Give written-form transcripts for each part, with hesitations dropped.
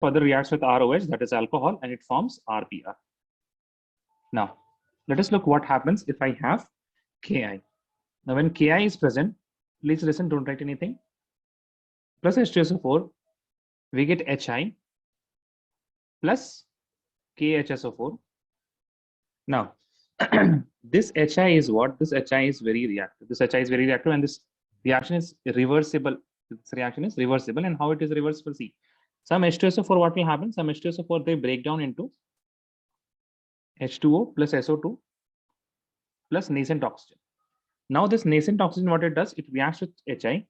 further reacts with ROH, that is alcohol, and it forms RBr. Now, let us look what happens if I have Ki. Now, when Ki is present, please listen, don't write anything. Plus H2SO4, we get Hi plus KHSO4. Now, this Hi is what? This Hi is very reactive. This Hi is very reactive, and this reaction is reversible. This reaction is reversible, and how it is reversible? See, some H2SO4, what will happen? Some H2SO4, they break down into H2O plus SO2 plus nascent oxygen. Now, this nascent oxygen, what it does? It reacts with Hi,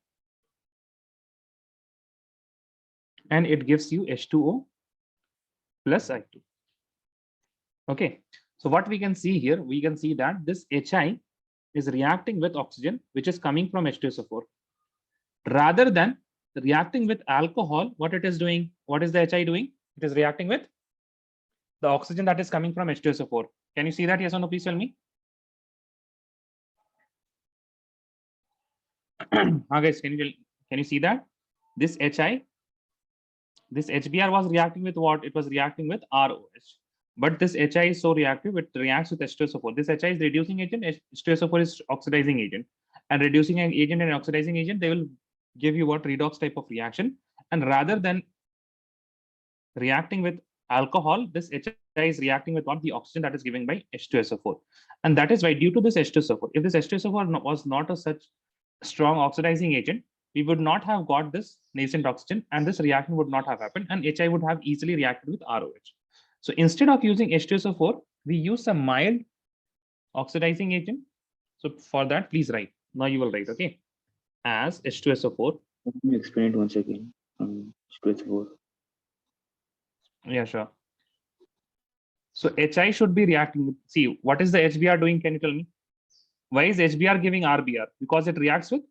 and it gives you H2O plus I2. Okay, so what we can see here, we can see that this Hi is reacting with oxygen, which is coming from H2SO4. Rather than reacting with alcohol, what it is doing? What is the Hi doing? It is reacting with the oxygen that is coming from H2SO4. Can you see that? Yes or no? Please tell me. Guys, can you see that? This Hi, this HBr was reacting with what? It was reacting with ROH. But this Hi is so reactive, it reacts with H2SO4. This Hi is reducing agent, H2SO4 is oxidizing agent. And reducing an agent and oxidizing agent, they will give you what? Redox type of reaction. And rather than reacting with alcohol, this Hi is reacting with what? The oxygen that is given by H2SO4. And that is why, due to this H2SO4, if this H2SO4 was not a such strong oxidizing agent, we would not have got this nascent oxygen, and this reaction would not have happened, and Hi would have easily reacted with ROH. So instead of using H2SO4, we use some mild oxidizing agent. So for that, please write. Now you will write, okay, as H2SO4. Can you explain it once again? H2SO4. Yeah, sure. So Hi should be reacting with, see, what is the HBr doing? Can you tell me? Why is HBr giving RBr? Because it reacts with?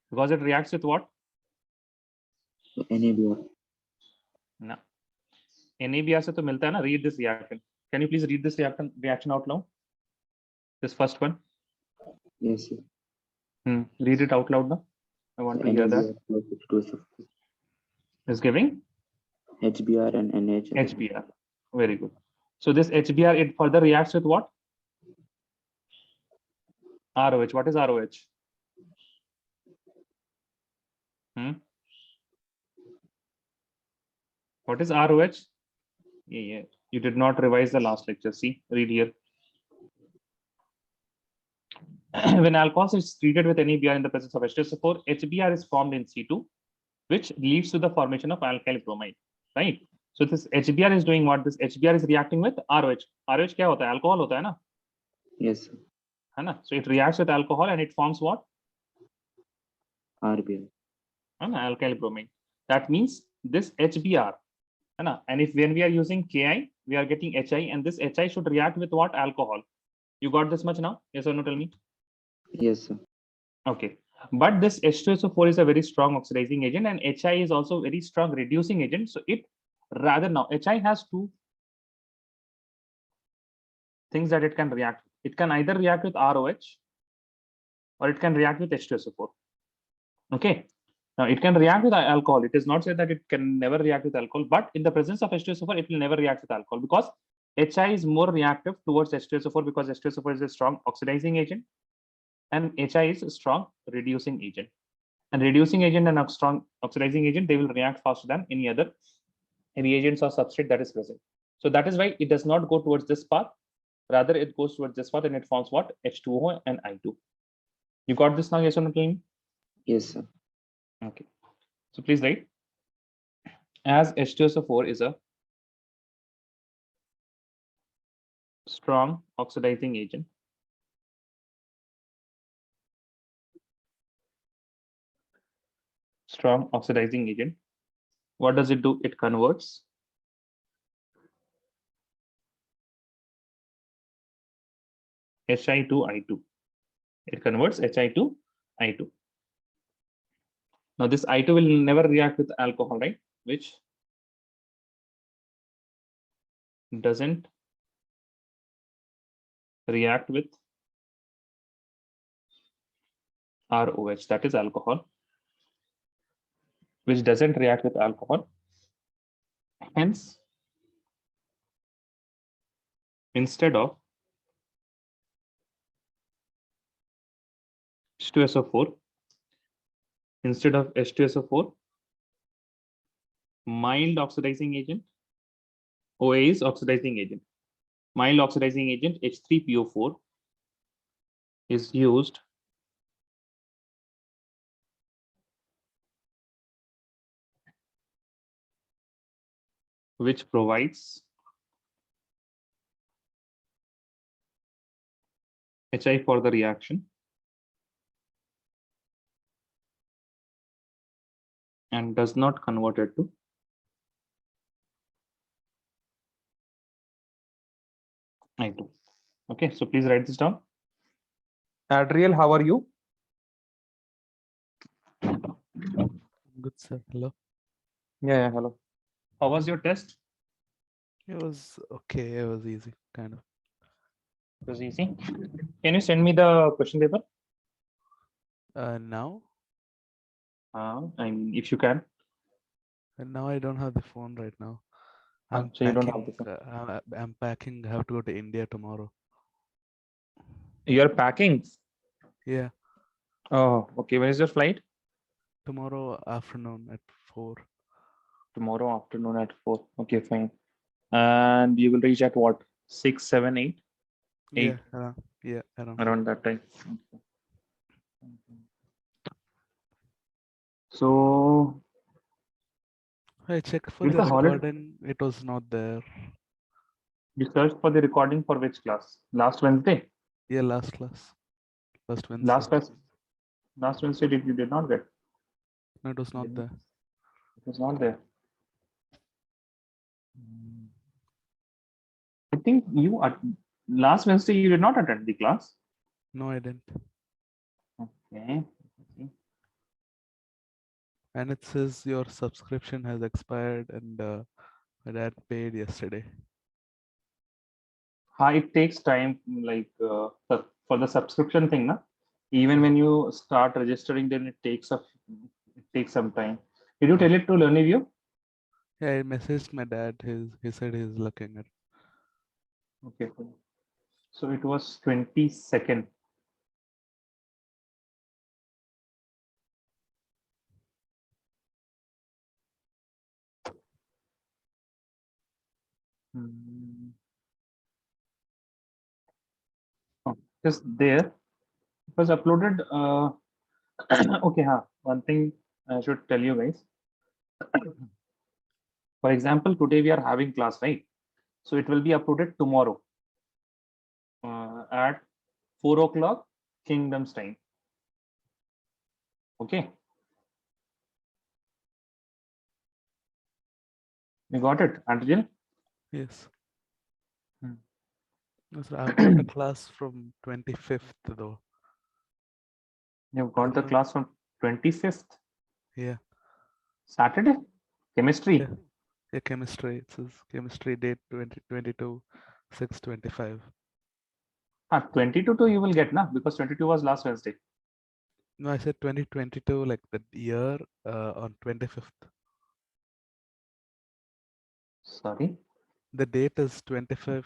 Because it reacts with what? NABR. No. NABR se to milta hai na. Read this reaction. Can you please read this reaction out loud? This first one. Yes, sir. Read it out loud now. I want to hear that. Is giving HBr and NH. HBr. Very good. So this HBr, it further reacts with what? ROH. What is ROH? What is ROH? Yeah. You did not revise the last lecture. See, read here. When alcohol is treated with NABR in the presence of H2SO4, HBr is formed in C2, which leads to the formation of alkyl bromide, right? So this HBr is doing what? This HBr is reacting with ROH. ROH क्या होता है? Alcohol होता है ना? Yes. है ना? So it reacts with alcohol and it forms what? RBr. है ना? Alkyl bromide. That means this HBr, है ना? And if when we are using Ki, we are getting Hi, and this Hi should react with what? Alcohol. You got this much now? Yes or no? Tell me. Yes, sir. Okay. But this H2SO4 is a very strong oxidizing agent, and Hi is also very strong reducing agent. So it rather now Hi has two things that it can react with. It can either react with ROH or it can react with H2SO4. Okay. Now it can react with alcohol. It is not said that it can never react with alcohol, but in the presence of H2SO4, it will never react with alcohol because Hi is more reactive towards H2SO4 because H2SO4 is a strong oxidizing agent and Hi is a strong reducing agent. And reducing agent and a strong oxidizing agent, they will react faster than any other reagents or substrate that is present. So that is why it does not go towards this path. Rather, it goes towards this path and it forms what? H2O and I2. You got this now? Yes or no? Yes, sir. Okay. So please write, as H2SO4 is a strong oxidizing agent, what does it do? It converts Hi to I2. It converts Hi to I2. Now this I2 will never react with alcohol, right? Which doesn't react with ROH, that is alcohol, which doesn't react with alcohol. Hence, instead of H2SO4, mild oxidizing agent, OA is oxidizing agent. Mild oxidizing agent H3PO4 is used which provides HI for the reaction and does not convert it to I2. Okay, so please write this down. Adriel, how are you? Good, sir. Hello. Yeah, hello. How was your test? It was okay. It was easy, kind of. It was easy. Can you send me the question paper? Now? I mean, if you can. And now I don't have the phone right now. I'm So you don't have packing. the phone. I'm packing. I have to go to India tomorrow. You're packing. Yeah, Oh, okay. When is your flight? tomorrow afternoon at 4. Tomorrow afternoon at 4. Okay, fine. And you will reach at what? 6, 7, 8? 8. Yeah, around. Around that time. So I checked for it's the a holiday. recording. It was not there. You searched for the recording for which class? Last Wednesday? Yeah, last class. Last Wednesday. Last Wednesday you did not get? No, it was not there. It was not there. I think you last Wednesday you did not attend the class. No, I didn't. Okay. And it says your subscription has expired, and my dad paid yesterday. It takes time, like for the subscription thing, na? Even when you start registering, then it takes some time. Did you tell it to Learnivio? Yeah, I messaged my dad. He said he's looking at. Okay, cool. So it was 22nd. Oh, just there. It was uploaded. Okay, one thing I should tell you guys. For example, today we are having class, right? So it will be uploaded tomorrow at 4 o'clock Kingdom's time. Okay. You got it, Andrew? Yes. Hmm. No, sir, I've got a class from 25th though. You've got the class from 25th? Yeah. Saturday? Chemistry? Yeah. Yeah, chemistry. It says chemistry date 2022, 6/25. 22 you will get, na? Because 22 was last Wednesday. No, I said 2022, like the year on 25th. Sorry? The date is 25th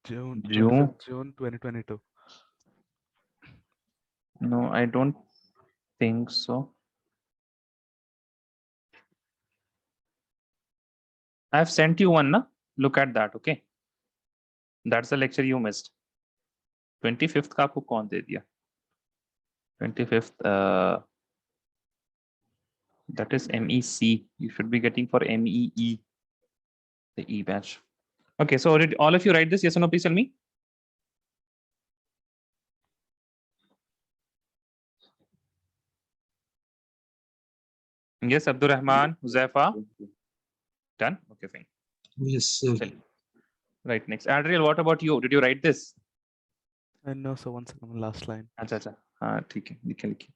June. June? 25th June 2022. No, I don't think so. I have sent you one, na? Look at that, okay? That's the lecture you missed. 25th का आपको कौन दे दिया? 25th, that is MEC. You should be getting for MEE, the E batch. Okay, so did all of you write this? Yes or no? Please tell me. Yes, Abdur Rahman, Huzaifa. Done? Okay, fine. Yes, sir. Right, next. Adriel, what about you? Did you write this? No, so one second, last line. अच्छा अच्छा हाँ ठीक है लिखे.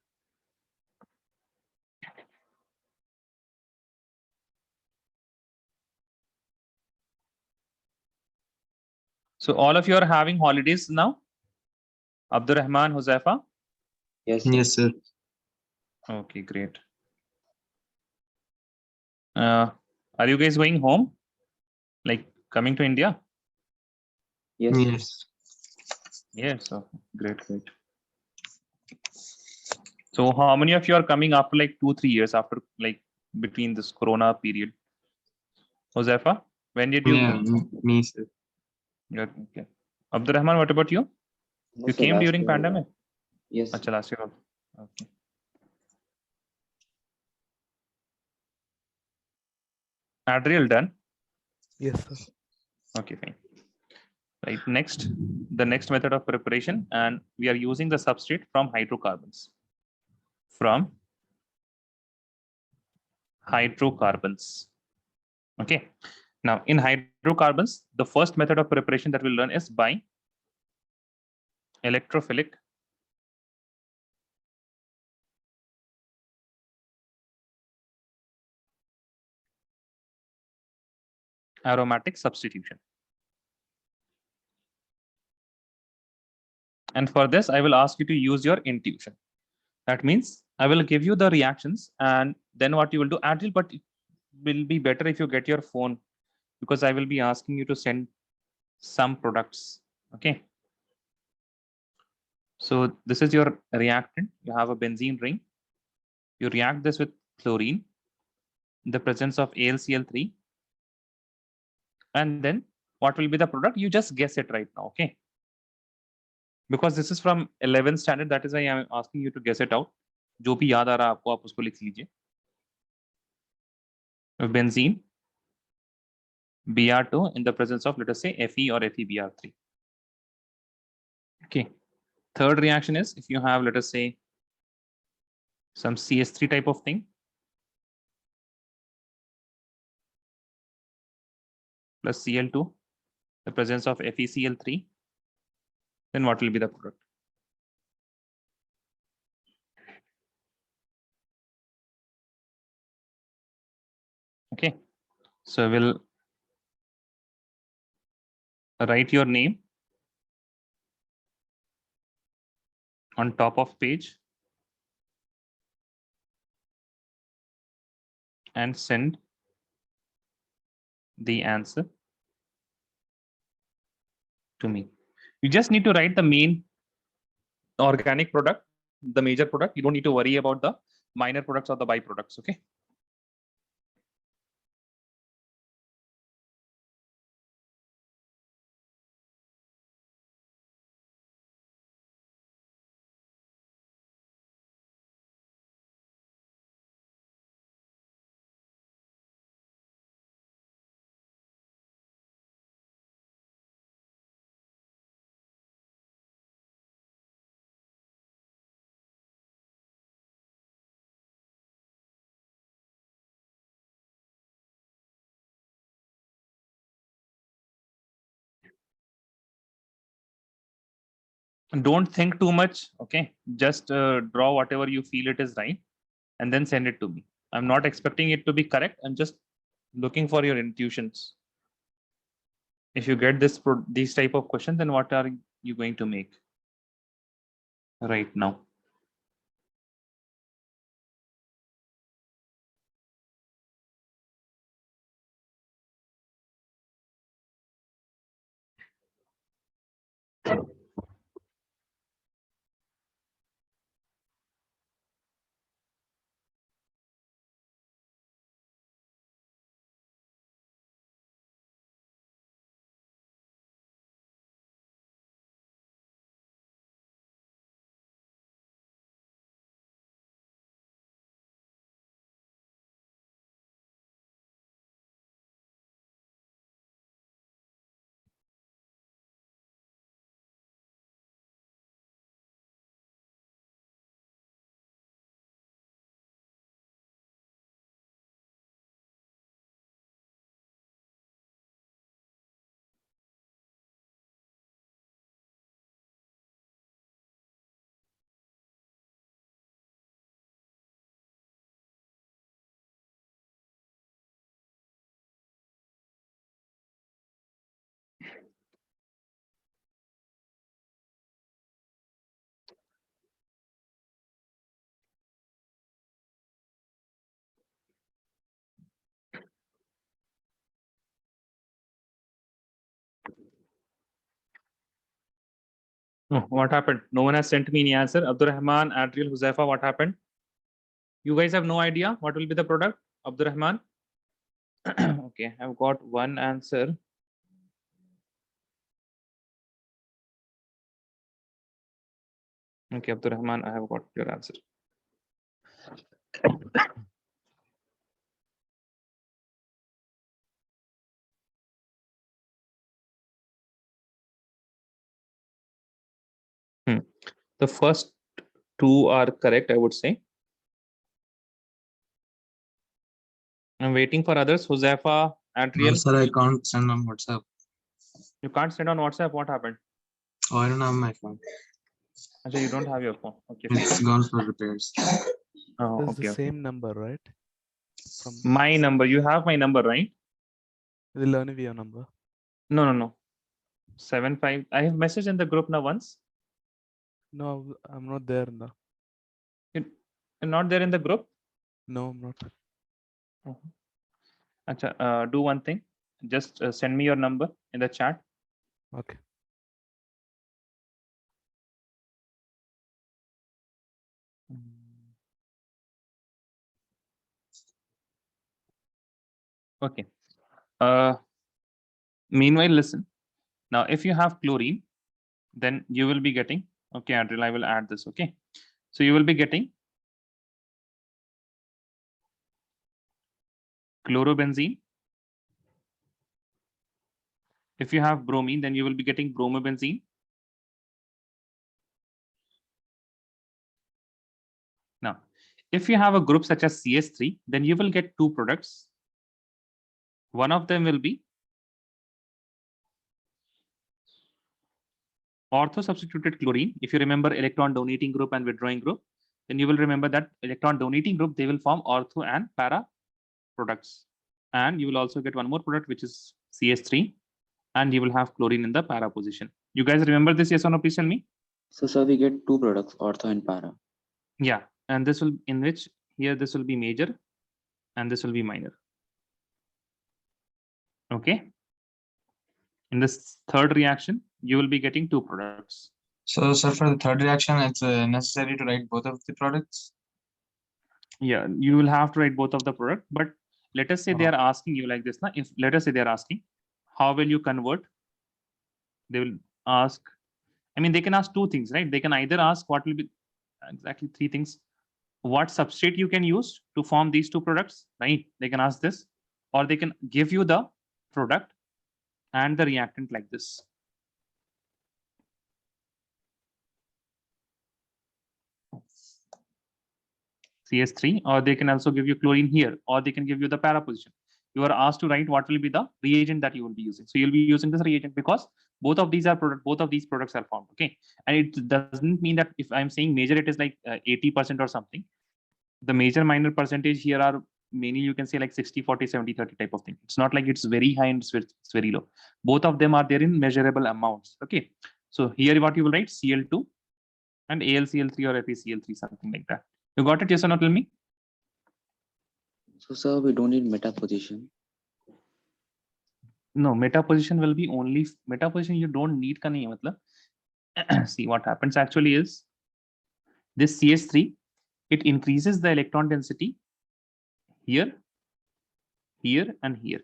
So all of you are having holidays now? Abdur Rahman, Huzaifa? Yes, sir. Yes, sir. Okay, great. Are you guys going home? Like coming to India? Yes. Yes. Yes. Okay. Great. So how many of you are coming after like 2-3 years after like between this Corona period? Josefa, when did you Yeah, go? me, sir. Yeah, okay. Abdurrahman, what about you? No, You sir, came last during year. pandemic? Yes. Acha, last year. Okay. Adriel done? Yes, sir. Okay, fine. Right. Next, the next method of preparation, and we are using the substrate from hydrocarbons. From hydrocarbons. Okay. Now, in hydrocarbons, the first method of preparation that we'll learn is by electrophilic aromatic substitution. And for this, I will ask you to use your intuition. That means I will give you the reactions, and then what you will do, Adil, but it will be better if you get your phone, because I will be asking you to send some products. Okay. So this is your reactant. You have a benzene ring. You react this with chlorine in the presence of AlCl3. And then what will be the product? You just guess it right now. Okay. Because this is from 11th standard, that is why I am asking you to guess it out. जो भी याद आ रहा है आपको, आप उसको लिख लीजिए. Benzene, Br2 in the presence of, let us say, Fe or FeBr3. Okay. Third reaction is if you have, let us say, some CS3 type of thing plus Cl2, the presence of FeCl3, then what will be the product? Okay. So we'll write your name on top of page and send the answer to me. You just need to write the main organic product, the major product. You don't need to worry about the minor products or the byproducts. Okay. Don't think too much. Okay. Just draw whatever you feel it is right and then send it to me. I'm not expecting it to be correct. I'm just looking for your intuitions. If you get these type of questions, then what are you going to make right now? Oh, what happened? No one has sent me any answer. Abdurrahman, Adriel, Huzaifa, what happened? You guys have no idea what will be the product? Abdurrahman? Okay, I've got one answer. Okay, Abdurrahman, I have got your answer. The first two are correct, I would say. I'm waiting for others. Huzaifa, Adriel. No, sir, I can't send on WhatsApp. You can't send on WhatsApp. What happened? Oh, I don't have my phone. Actually, you don't have your phone. Okay. It's gone for repairs. Oh, It's okay, the okay. same number, right? From My number. You have my number, right? the Learnivio number. No. 75. I have messaged in the group now once. No, I'm not there in the. You're not there in the group? No, I'm not. Acha, do one thing. Just send me your number in the chat. Okay. Okay. Meanwhile, listen. Now, if you have chlorine, then you will be getting. Okay, Adriel, I will add this. Okay. So you will be getting chlorobenzene. If you have bromine, then you will be getting bromobenzene. Now, if you have a group such as CS3, then you will get two products. One of them will be ortho-substituted chlorine. If you remember electron donating group and withdrawing group, then you will remember that electron donating group, they will form ortho and para products. And you will also get one more product, which is CS3, and you will have chlorine in the para position. You guys remember this, yes or no? Please tell me. So sir, we get two products, ortho and para. Yeah, and this will, in which here this will be major and this will be minor. Okay. In this third reaction, you will be getting two products. So, sir, for the third reaction, it's necessary to write both of the products? Yeah, you will have to write both of the product, but let us say they are asking you like this. Now, if let us say they are asking, how will you convert? They will ask, I mean, they can ask two things, right? They can either ask what will be exactly three things. What substrate you can use to form these two products, right? They can ask this, or they can give you the product and the reactant like this. CS3, or they can also give you chlorine here, or they can give you the para position. You are asked to write what will be the reagent that you will be using. So you'll be using this reagent because both of these are both of these products are formed. Okay, and it doesn't mean that if I'm saying major, it is like 80% or something. The major minor percentage here are mainly, you can say, like 60, 40, 70, 30 type of thing. It's not like it's very high and it's very low. Both of them are there in measurable amounts. Okay, so here what you will write, Cl2 and AlCl3 or FeCl3, something like that. You got it? Yes or no? Tell me. So sir, we don't need meta position. No, meta position will be only meta position. You don't need ka nahi hai, matlab. See what happens actually is this CS3, it increases the electron density here, here, and here.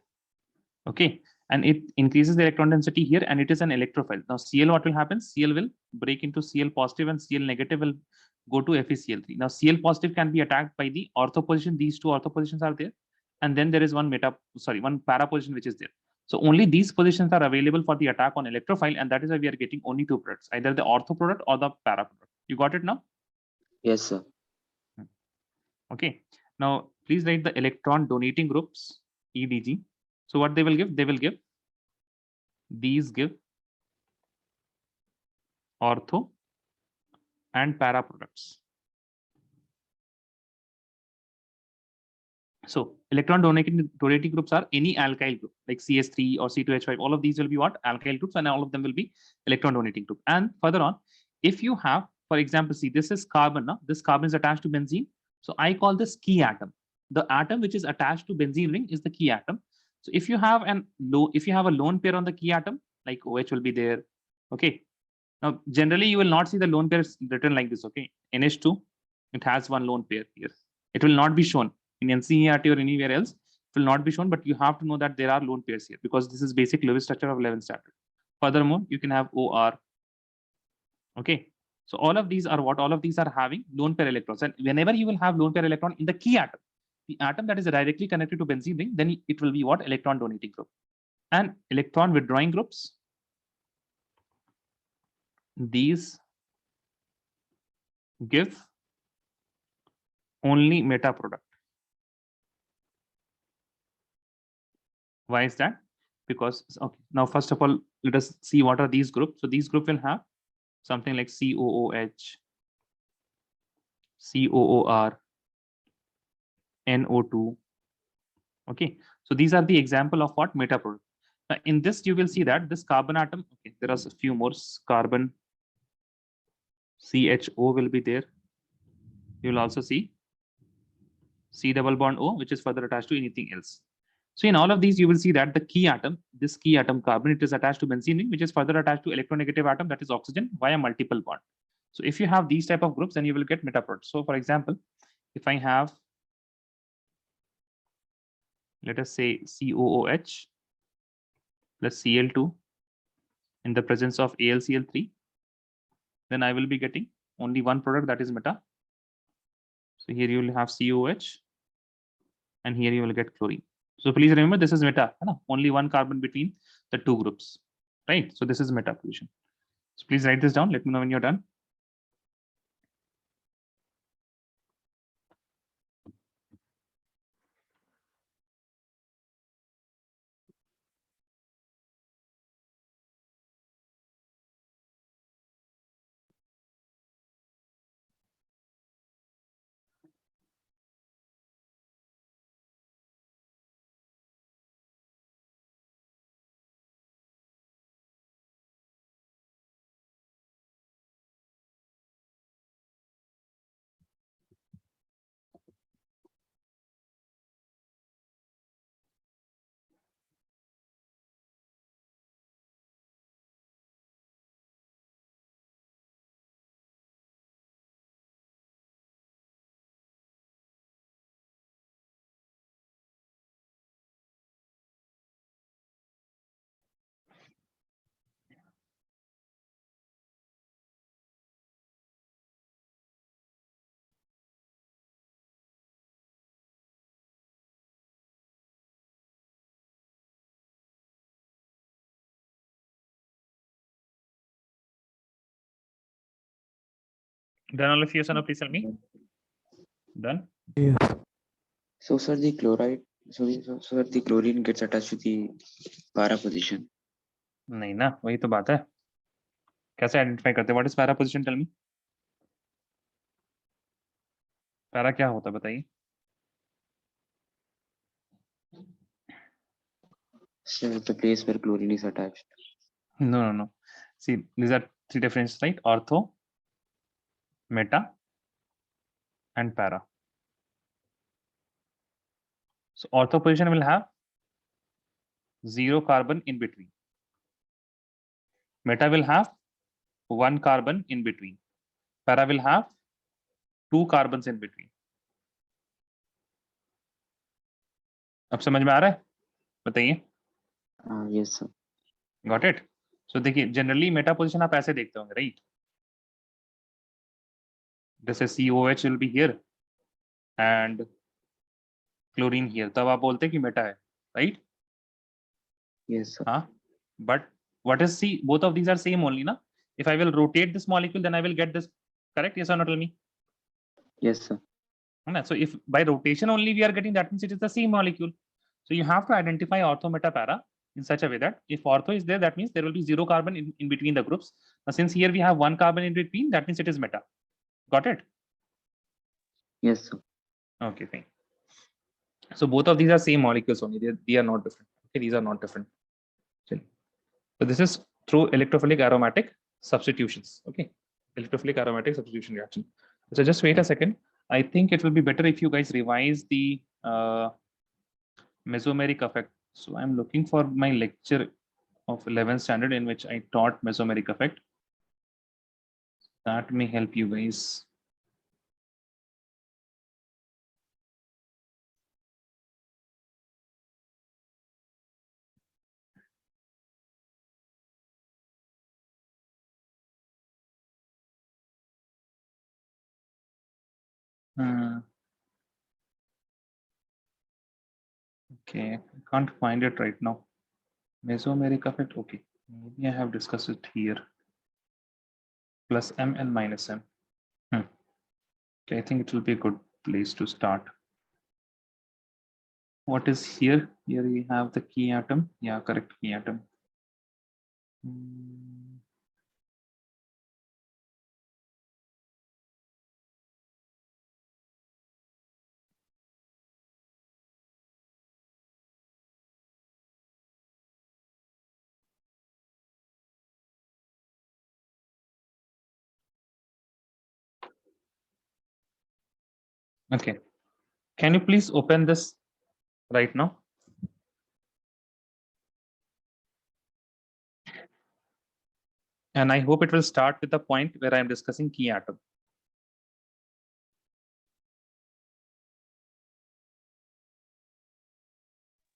Okay, and it increases the electron density here, and it is an electrophile. Now Cl, what will happen? Cl will break into Cl positive, and Cl negative will go to FeCl3. Now Cl positive can be attacked by the ortho position. These two ortho positions are there, and then there is one one para position which is there. So only these positions are available for the attack on electrophile, and that is why we are getting only two products, either the ortho product or the para product. You got it now? Yes, sir. Okay. Now please write the electron donating groups, EDG. So what they will give? They will give, these give ortho and para products. So electron donating groups are any alkyl group like CS3 or C2H5. All of these will be what? Alkyl groups, and all of them will be electron donating group. And further on, if you have, for example, see, this is carbon. Now this carbon is attached to benzene. So I call this key atom. The atom which is attached to benzene ring is the key atom. So if you have a lone pair on the key atom, like OH will be there. Okay. Now, generally, you will not see the lone pair written like this. Okay, NH2, it has one lone pair here. It will not be shown in NCERT or anywhere else. It will not be shown, but you have to know that there are lone pairs here because this is basic Lewis structure of 11th standard. Furthermore, you can have OR. Okay, so all of these are what? All of these are having lone pair electrons, and whenever you will have lone pair electron in the key atom, the atom that is directly connected to benzene ring, then it will be what? Electron donating group. And electron withdrawing groups, these give only meta product. Why is that? Because, okay, now first of all, let us see what are these groups. So these group will have something like COOH, COOR, NO2. Okay, so these are the example of what? Meta product. Now in this, you will see that this carbon atom, okay, there are a few more. Carbon CHO will be there. You will also see C double bond O, which is further attached to anything else. So in all of these, you will see that the key atom, this key atom carbon, it is attached to benzene ring, which is further attached to electronegative atom, that is oxygen, via multiple bond. So if you have these type of groups, then you will get meta product. So for example, if I have, let us say COOH plus Cl2 in the presence of AlCl3, then I will be getting only one product, that is meta. So here you will have COH, and here you will get chlorine. So please remember, this is meta, only one carbon between the two groups, right? So this is meta position. So please write this down. Let me know when you're done. Done all of you, Sana, please tell me. Done? Yes. So sir, the chloride, so the chlorine gets attached to the para position. नहीं ना, वही तो बात है. कैसे identify करते हैं? What is para position? Tell me. Para क्या होता है बताइए? So the place where chlorine is attached. No. See, these are three different, right? Ortho, meta, and para. So ortho position will have 0 carbon in between. Meta will have 1 carbon in between. Para will have 2 carbons in between. अब समझ में आ रहा है? बताइए. Yes sir. Got it? So देखिए, generally meta position आप ऐसे देखते होंगे, right? जैसे COH will be here and chlorine here. तब आप बोलते हैं कि meta है, right? Yes sir. हाँ. But what is C? Both of these are same only, na? If I will rotate this molecule, then I will get this. Correct? Yes or no? Tell me. Yes sir. So if by rotation only we are getting, that means it is the same molecule. So you have to identify ortho, meta, para in such a way that if ortho is there, that means there will be 0 carbon in between the groups. Now since here we have 1 carbon in between, that means it is meta. Got it? Yes sir. Okay, fine. So both of these are same molecules only. They are not different. Okay, these are not different. So this is through electrophilic aromatic substitutions. Okay, electrophilic aromatic substitution reaction. So just wait a second. I think it will be better if you guys revise the mesomeric effect. So I'm looking for my lecture of 11th standard in which I taught mesomeric effect. That may help you guys. Okay, I can't find it right now. Mesomeric effect. Okay, maybe I have discussed it here. Plus M and minus M. Okay, I think it will be a good place to start. What is here? Here we have the key atom. Yeah, correct, key atom. Okay, can you please open this right now? And I hope it will start with the point where I'm discussing key atom.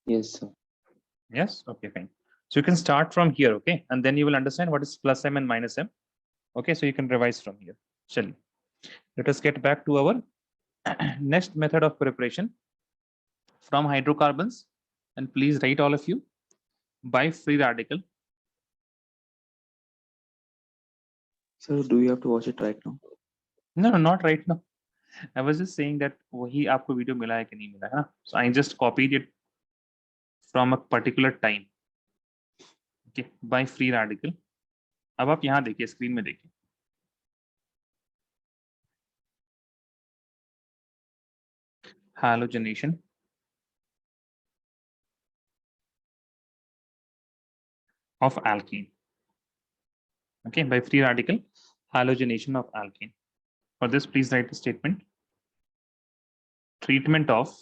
Yes, sir. Yes, okay, fine. So you can start from here, okay? And then you will understand what is plus M and minus M. Okay, so you can revise from here. Shall let us get back to our next method of preparation from hydrocarbons. And please write all of you by free radical. So do you have to watch it right now? No, no, not right now. I was just saying that वही आपको video मिला है कि नहीं मिला है ना? So I just copied it from a particular time. Okay, by free radical. अब आप यहाँ देखिए स्क्रीन में देखिए. Halogenation of alkene. Okay, by free radical halogenation of alkene. For this, please write the statement. Treatment of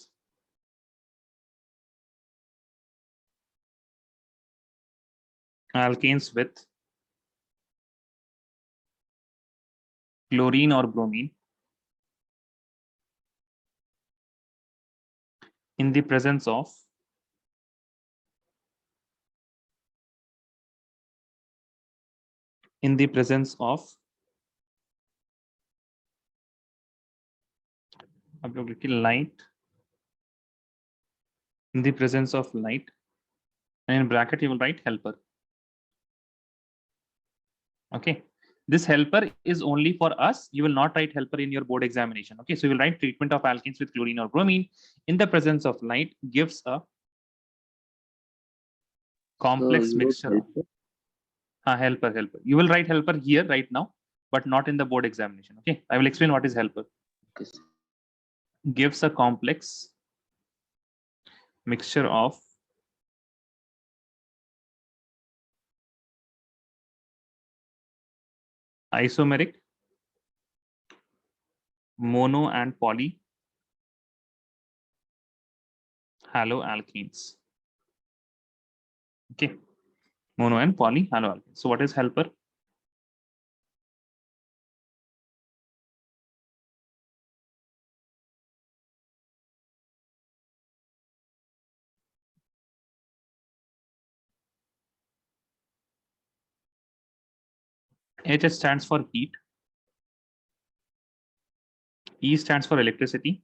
alkanes with chlorine or bromine in the presence of आप लोग लिखिए light, in the presence of light, and in bracket you will write helper. Okay, this helper is only for us. You will not write helper in your board examination. Okay, so you will write treatment of alkenes with chlorine or bromine in the presence of light gives a complex you wrote mixture of helper. You will write helper here right now, but not in the board examination. Okay, I will explain what is helper. Okay. Gives a complex mixture of isomeric, mono and poly haloalkenes. Okay, mono and poly haloalkenes. So what is helper? H stands for heat. E stands for electricity.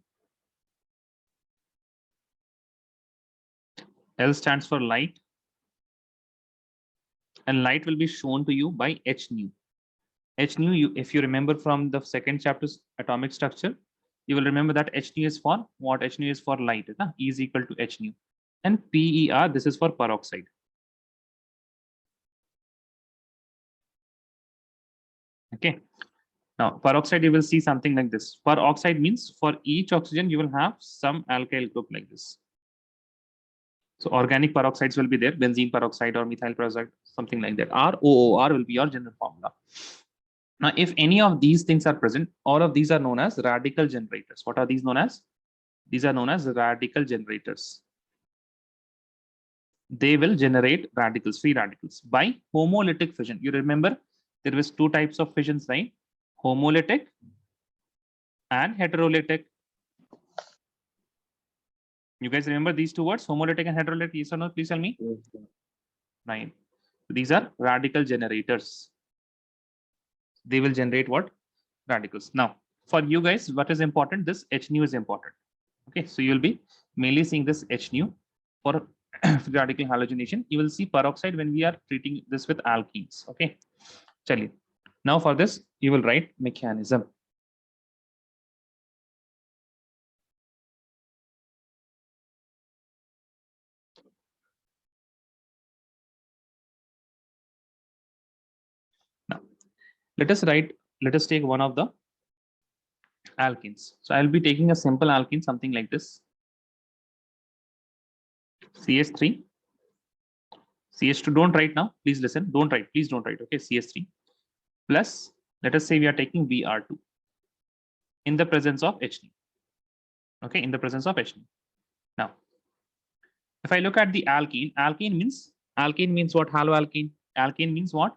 L stands for light. And light will be shown to you by H nu. H nu, if you remember from the second chapter's atomic structure, you will remember that H nu is for what? H nu is for light. E is equal to H nu. And PER, this is for peroxide. Okay. Now, peroxide, you will see something like this. Peroxide means for each oxygen, you will have some alkyl group like this. So organic peroxides will be there, benzene peroxide or methyl peroxide, something like that. ROOR will be your general formula. Now, if any of these things are present, all of these are known as radical generators. What are these known as? These are known as radical generators. They will generate radicals, free radicals, by homolytic fission. You remember there was two types of fissions, right? homolytic and heterolytic. You guys remember these two words, homolytic and heterolytic? Yes or no? Please tell me. Yes, sir. Right. These are radical generators. They will generate what? Radicals. Now, for you guys, what is important? This H nu is important. Okay, so you'll be mainly seeing this H nu for free radical halogenation. You will see peroxide when we are treating this with alkenes. Okay, chaliye. Now for this, you will write mechanism. Now, let us take one of the alkenes. So I'll be taking a simple alkene, something like this. CH3, CH2, don't write now, please listen, don't write, please don't write, okay, CH3 plus, let us say we are taking Br2 in the presence of H. Okay, in the presence of H. Now, if I look at the alkene, alkene means what? Haloalkane. Alkane means what?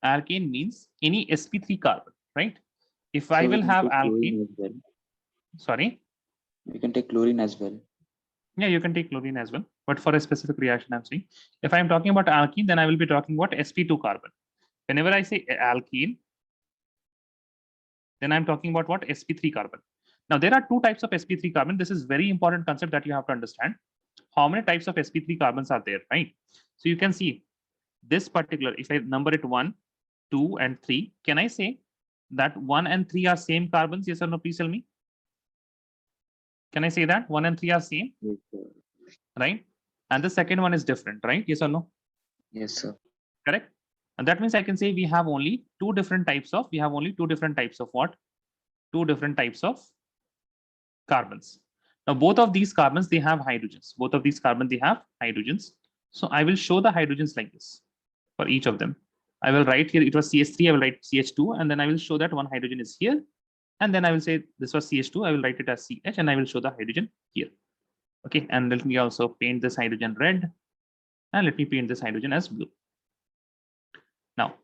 Alkane means any sp3 carbon, right? If I So we will can have take chlorine alkene, as well. sorry. We can take chlorine as well. Yeah, you can take chlorine as well, but for a specific reaction, I'm saying. If I'm talking about alkene, then I will be talking about sp2 carbon. Whenever I say alkene, then I'm talking about what? sp3 carbon. Now, there are two types of sp3 carbon. This is very important concept that you have to understand. How many types of sp3 carbons are there, right? So you can see this particular, if I number it 1, 2, and 3, can I say that 1 and 3 are same carbons? Yes or no? Please tell me. Can I say that 1 and 3 are same? Yes, sir. Right? And the second one is different, right? Yes or no? Yes, sir. Correct. And that means I can say we have only two different types of what? Two different types of carbons. Now, both of these carbons, they have hydrogens. Both of these carbons, they have hydrogens. So I will show the hydrogens like this for each of them. I will write here, it was CH3, I will write CH2, and then I will show that one hydrogen is here. And then I will say this was CH2, I will write it as CH, and I will show the hydrogen here. Okay, and let me also paint this hydrogen red, and let me paint this hydrogen as blue. Now,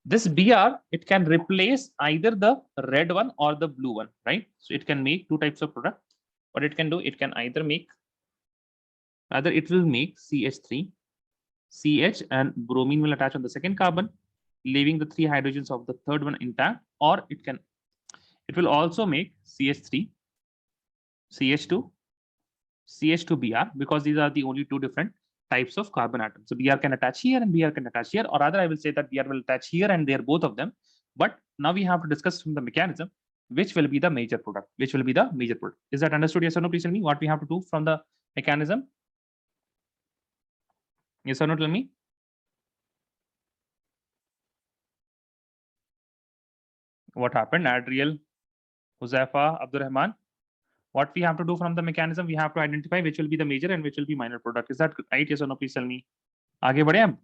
this Br, it can replace either the red one or the blue one, right? So it can make two types of product. What it can do, it can either make, it will make CH3, CH, and bromine will attach on the second carbon, leaving the 3 hydrogens of the third one intact, or it will also make CH3, CH2, CH2Br, because these are the only two different types of carbon atoms. So Br can attach here and Br can attach here, or rather I will say that Br will attach here and there, both of them. But now we have to discuss from the mechanism, which will be the major product, which will be the major product. Is that understood? Yes or no? Please tell me what we have to do from the mechanism. Yes or no? Tell me. What happened? Adriel, Huzaifa, Abdurrahman. What we have to do from the mechanism, we have to identify which will be the major and which will be minor product. Is that right? Yes or no? Please tell me. Aage badhe hum?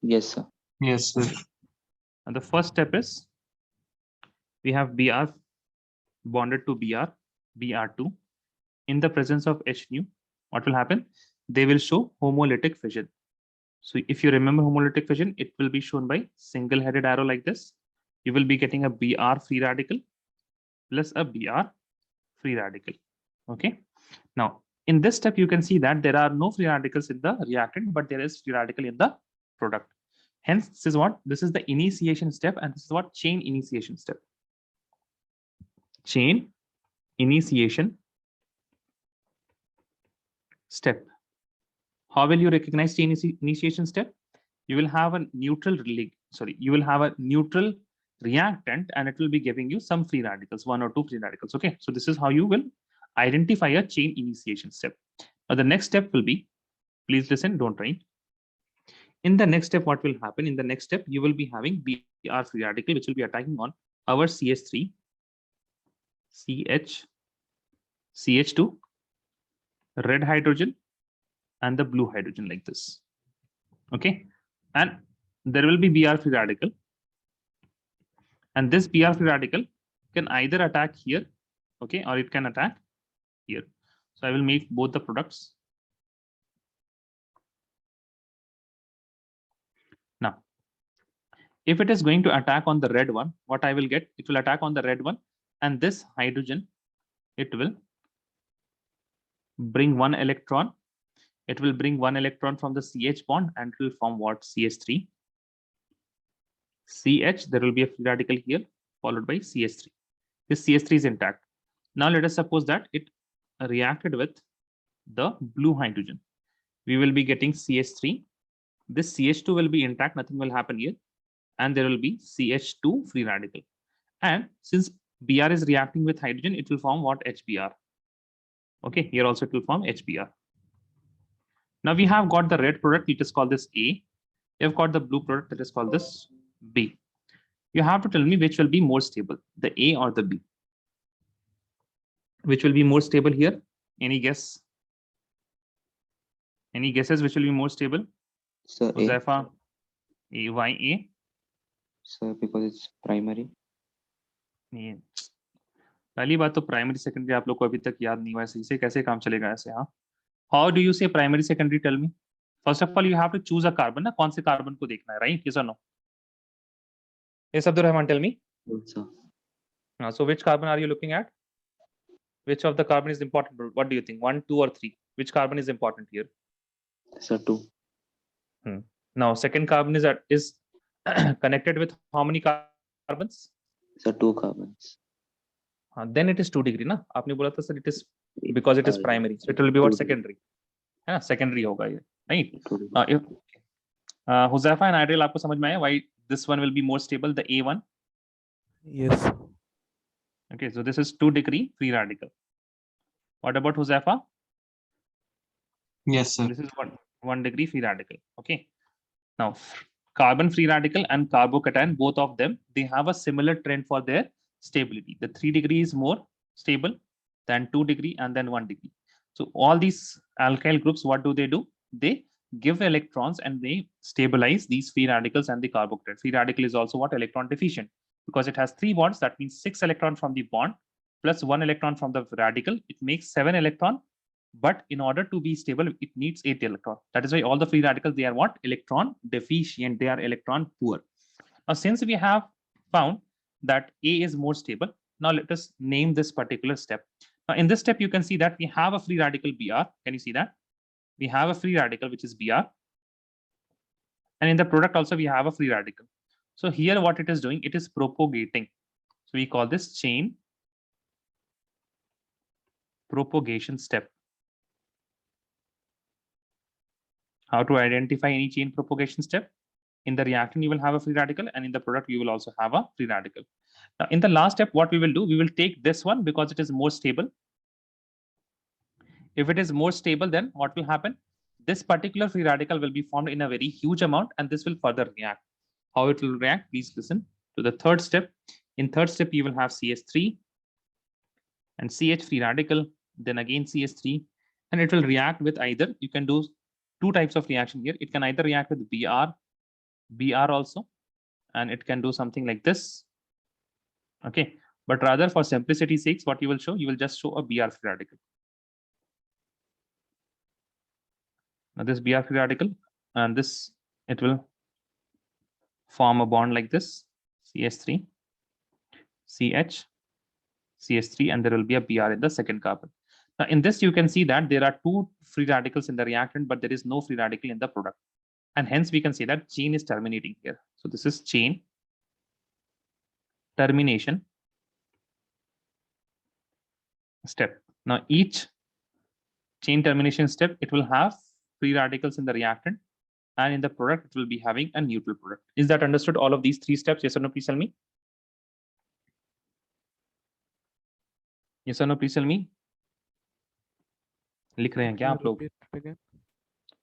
Yes, sir. Yes, sir. And the first step is we have Br bonded to Br, Br2 in the presence of H nu. What will happen? They will show homolytic fission. So if you remember homolytic fission, it will be shown by single-headed arrow like this. You will be getting a Br free radical plus a Br free radical. Okay. Now, in this step, you can see that there are no free radicals in the reactant, but there is free radical in the product. Hence, this is what? This is the initiation step, and this is what? Chain initiation step. Chain initiation step. How will you recognize chain initiation step? You will have a neutral reactant, and it will be giving you some free radicals, 1 or 2 free radicals. Okay, so this is how you will identify a chain initiation step. Now the next step will be, please listen, don't write. In the next step, what will happen? In the next step, you will be having Br free radical, which will be attacking on our CH3, CH, CH2, red hydrogen, and the blue hydrogen like this. Okay, and there will be Br free radical, and this Br free radical can either attack here, okay, or it can attack here. So I will make both the products. Now, If it is going to attack on the red one, what I will get, it will attack on the red one, and this hydrogen, it will bring one electron. It will bring one electron from the CH bond and it will form what? CH3. CH, there will be a free radical here followed by CH3. This CH3 is intact. Now let us suppose that it reacted with the blue hydrogen. We will be getting CH3. This CH2 will be intact, nothing will happen here. And there will be CH2 free radical. And since Br is reacting with hydrogen, it will form what? HBr. Okay, here also it will form HBr. Now we have got the red product, it is called this A. We have got the blue product, that is called this B. You have to tell me which will be more stable, the A or the B. Which will be more stable here? Any guess? Any guesses which will be more stable? Sir, A. Josefa, A, why A? Sir, because it's primary. नहीं, पहली बात तो primary secondary आप लोग को अभी तक याद नहीं हुआ है, सही से कैसे काम चलेगा ऐसे? हाँ, how do you say primary secondary? Tell me. First of all you have to choose a carbon ना, कौन से कार्बन को देखना है, राइट? यस और no? Yes, Abdur Rahman, tell me. Yes, sir. So which carbon are you looking at? Which of the carbon is important? What do you think? 1, 2 or 3? Which carbon is important here? Sir, 2. Now second carbon is connected with how many carbons? Sir, 2 carbons. Then it is 2 degree ना? आपने बोला था sir it is because it is primary, so it will be what? Secondary. है ना? Secondary होगा ये, right? Huzaifa and Adil, आपको समझ में आया why this one will be more stable, the A1? Yes. Okay, so this is 2 degree free radical. What about Huzaifa? Yes, sir. This is 1 degree free radical. Okay. Now, carbon free radical and carbocation, both of them, they have a similar trend for their stability. The 3 degree is more stable than 2 degree and then 1 degree. So all these alkyl groups, what do? They give electrons and they stabilize these free radicals and the carbocation. Free radical is also what? Electron deficient, because it has 3 bonds. That means 6 electron from the bond plus 1 electron from the radical. It makes 7 electron. But in order to be stable, it needs 8 electron. That is why all the free radicals, they are what? Electron deficient. They are electron poor. Now, since we have found that A is more stable, now let us name this particular step. Now, in this step, you can see that we have a free radical Br. Can you see that? We have a free radical, which is Br. And in the product also, we have a free radical. So here, what it is doing, it is propagating. So we call this chain propagation step. How to identify any chain propagation step? In the reactant, you will have a free radical, and in the product, you will also have a free radical. Now, in the last step, what we will do, we will take this one because it is more stable. If it is more stable, then what will happen? This particular free radical will be formed in a very huge amount, and this will further react. How it will react? Please listen to the third step. In third step, you will have CH3 and CH free radical, then again CH3, and it will react with either, you can do 2 types of reaction here. It can either react with Br also, and it can do something like this. Okay, but rather for simplicity's sake, what you will show, you will just show a Br free radical. Now this Br free radical, and this, it will form a bond like this, CH3, CH, CH3, and there will be a Br in the second carbon. Now in this, you can see that there are 2 free radicals in the reactant, but there is no free radical in the product. And hence we can say that chain is terminating here. So this is chain termination step. Now each chain termination step, it will have free radicals in the reactant, and in the product, it will be having a neutral product. Is that understood, all of these 3 steps? Yes or no, please tell me. Yes or no, please tell me. लिख रहे हैं क्या आप लोग?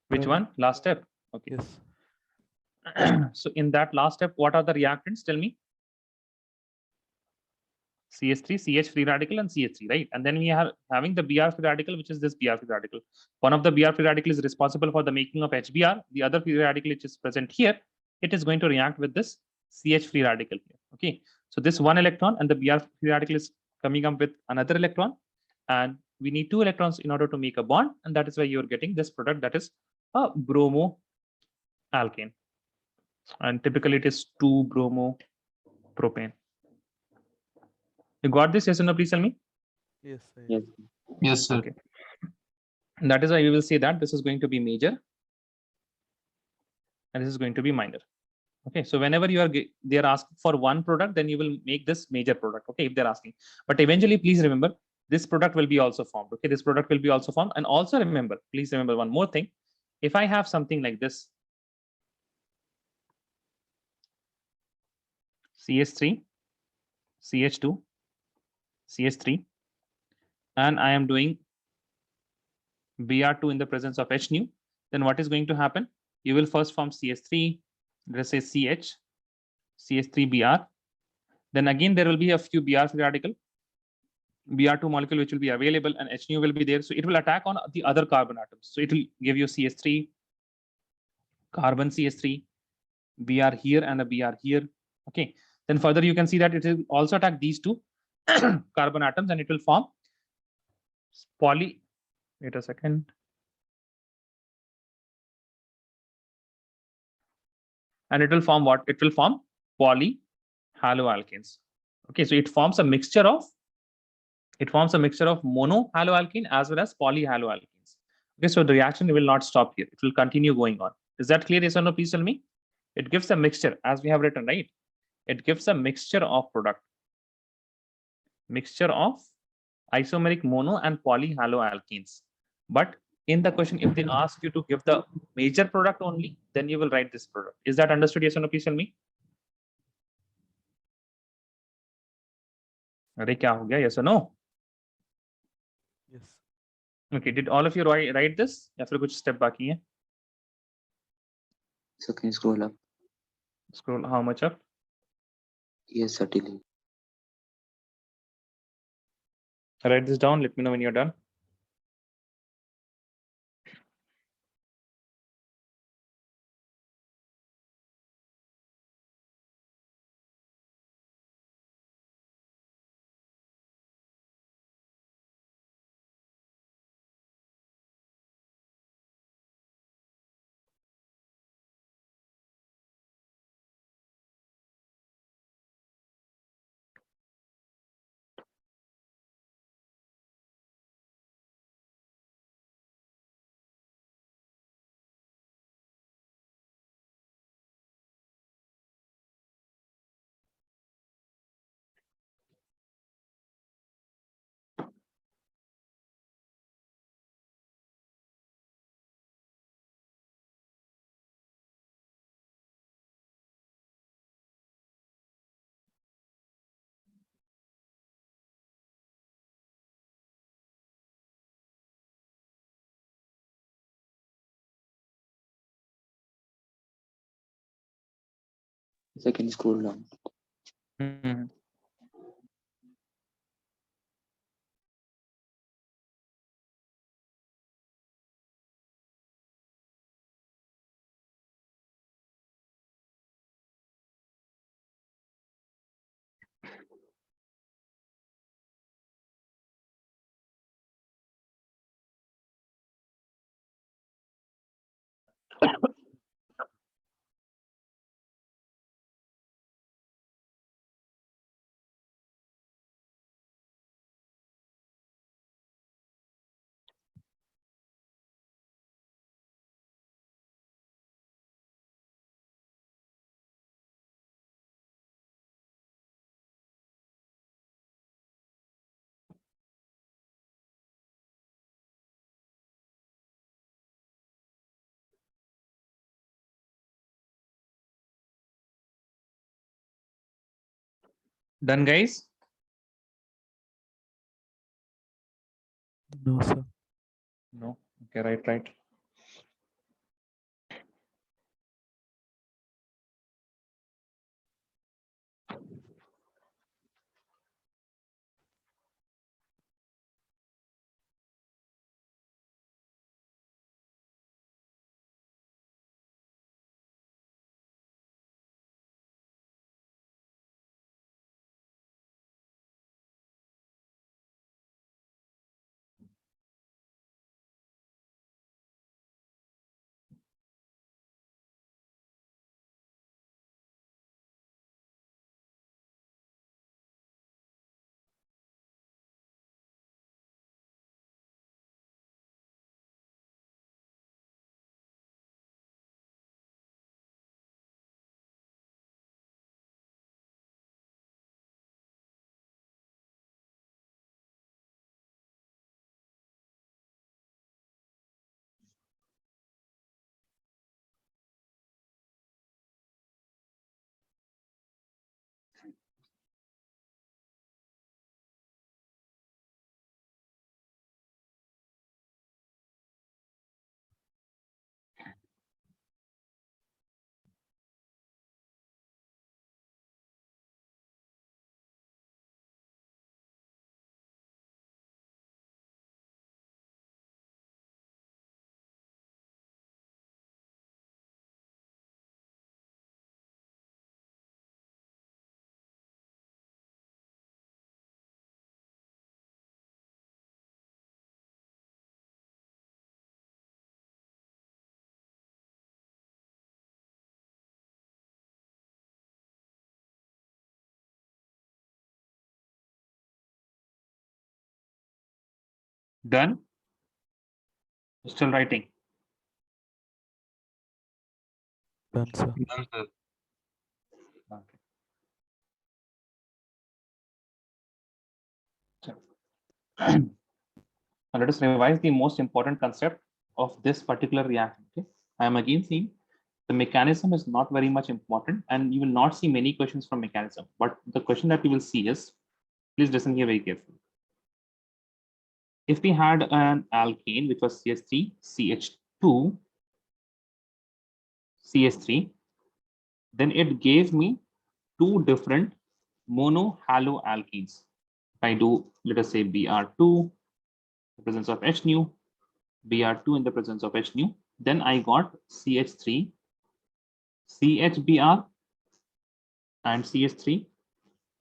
Which one? Last step? Okay. Yes. So in that last step, what are the reactants? Tell me. CH3, CH free radical, and CH3, right? And then we are having the Br free radical, which is this Br free radical. One of the Br free radical is responsible for the making of HBr. The other free radical, which is present here, it is going to react with this CH free radical here. Okay. So this 1 electron and the Br free radical is coming up with another electron, and we need 2 electrons in order to make a bond, and that is why you're getting this product, that is a bromo alkane. and typically it is 2-bromopropane. You got this? Yes or no? Please tell me. Yes, I Yes. Yes, sir. Okay. And that is why you will say that this is going to be major and this is going to be minor. Okay, so whenever you are they are asking for one product, then you will make this major product. Okay, if they're asking, but eventually, please remember this product will be also formed. Okay, this product will be also formed, and also remember, please remember one more thing. If I have something like this, CH3, CH2, CH3, and I am doing Br2 in the presence of H nu, then what is going to happen? You will first form CH3, let's say CH, CH3Br. Then again, there will be a few Br free radical, Br2 molecule which will be available, and H nu will be there. So it will attack on the other carbon atoms. So it will give you CH3, carbon CH3, Br here and a Br here. Okay. Then further you can see that it will also attack these two carbon atoms and it will form poly. Wait a second. And it will form what? It will form poly haloalkanes. Okay, so it forms a mixture of mono haloalkane as well as poly haloalkanes. Okay, so the reaction will not stop here. It will continue going on. Is that clear? Yes or no? Please tell me. It gives a mixture, as we have written, right? It gives a mixture of product, mixture of isomeric mono and poly haloalkanes. But in the question, if they ask you to give the major product only, then you will write this product. Is that understood? Yes or no? Please tell me. अरे क्या हो गया? Yes or no? Yes. Okay. Did all of you write this? या फिर कुछ step बाकी है? So can you scroll up? Scroll how much up? Yes, certainly. Write this down. Let me know when you're done. So can you scroll down? Hmm. Done, guys? No, sir. No. Okay, right. Done? Still writing. Done, sir. Done, sir. Okay. Now let us revise the most important concept of this particular reaction. Okay? I am again saying the mechanism is not very much important, and you will not see many questions from mechanism. But the question that you will see is, please listen here very carefully. If we had an alkane which was CH3, CH2, CH3, then it gave me two different mono haloalkenes. If I do, let us say Br2, the presence of H nu, Br2 in the presence of H nu, then I got CH3, CHBr, and CH3.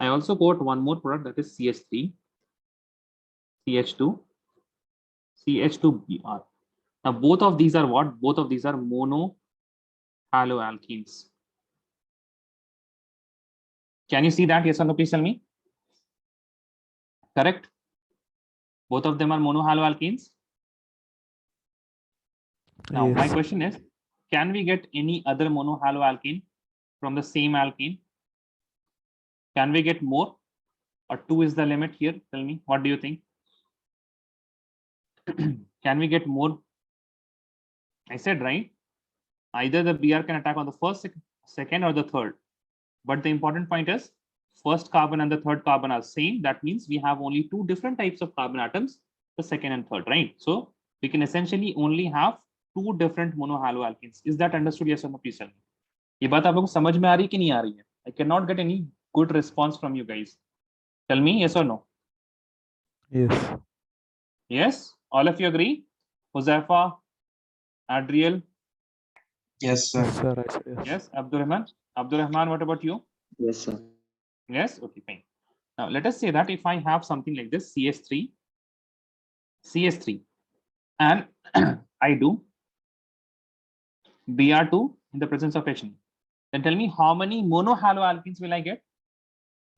I also got one more product, that is CH3, CH2, CH2Br. Now both of these are what? Both of these are mono haloalkenes. Can you see that? Yes or no? Please tell me. Correct? Both of them are mono haloalkenes. Now my Yes. question is, can we get any other mono haloalkene from the same alkene? Can we get more, or 2 is the limit here? Tell me, what do you think? Can we get more? I said, right? Either the Br can attack on the first, second, or the third. But the important point is, first carbon and the third carbon are same. That means we have only two different types of carbon atoms, the second and third, right? So we can essentially only have two different mono haloalkenes. Is that understood? Yes or no? Please tell me. ये बात आप लोगों को समझ में आ रही है कि नहीं आ रही है? I cannot get any good response from you guys. Tell me yes or no. Yes. Yes, all of you agree? Huzaifa, Adriel, Yes, sir. Yes, sir. I said yes. yes. Abdurrahman, Abdurrahman, what about you? Yes, sir. Yes, okay, fine. Now let us say that if I have something like this, CS3, CS3, and I do Br2 in the presence of Hn, then tell me how many mono haloalkenes will I get?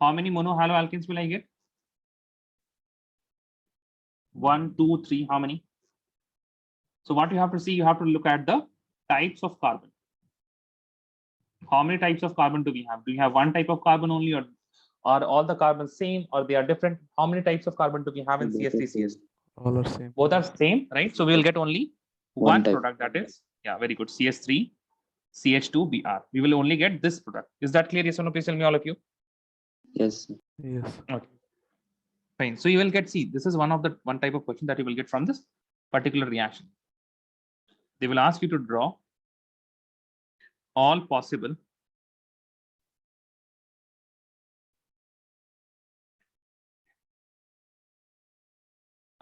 How many mono haloalkenes will I get? 1, 2, 3, how many? So what you have to see, you have to look at the types of carbon. How many types of carbon do we have? Do we have one type of carbon only, or are all the carbons same, or they are different? How many types of carbon do we have in Both are CS3, same. CS2? All are same. Both are same, right? So we will get only One one type. product, that is, yeah, very good, CS3, CH2Br. We will only get this product. Is that clear? Yes or no? Please tell me, all of you. Yes, sir. Yes. Okay, fine. So you will get, see, this is one type of question that you will get from this particular reaction. They will ask you to draw all possible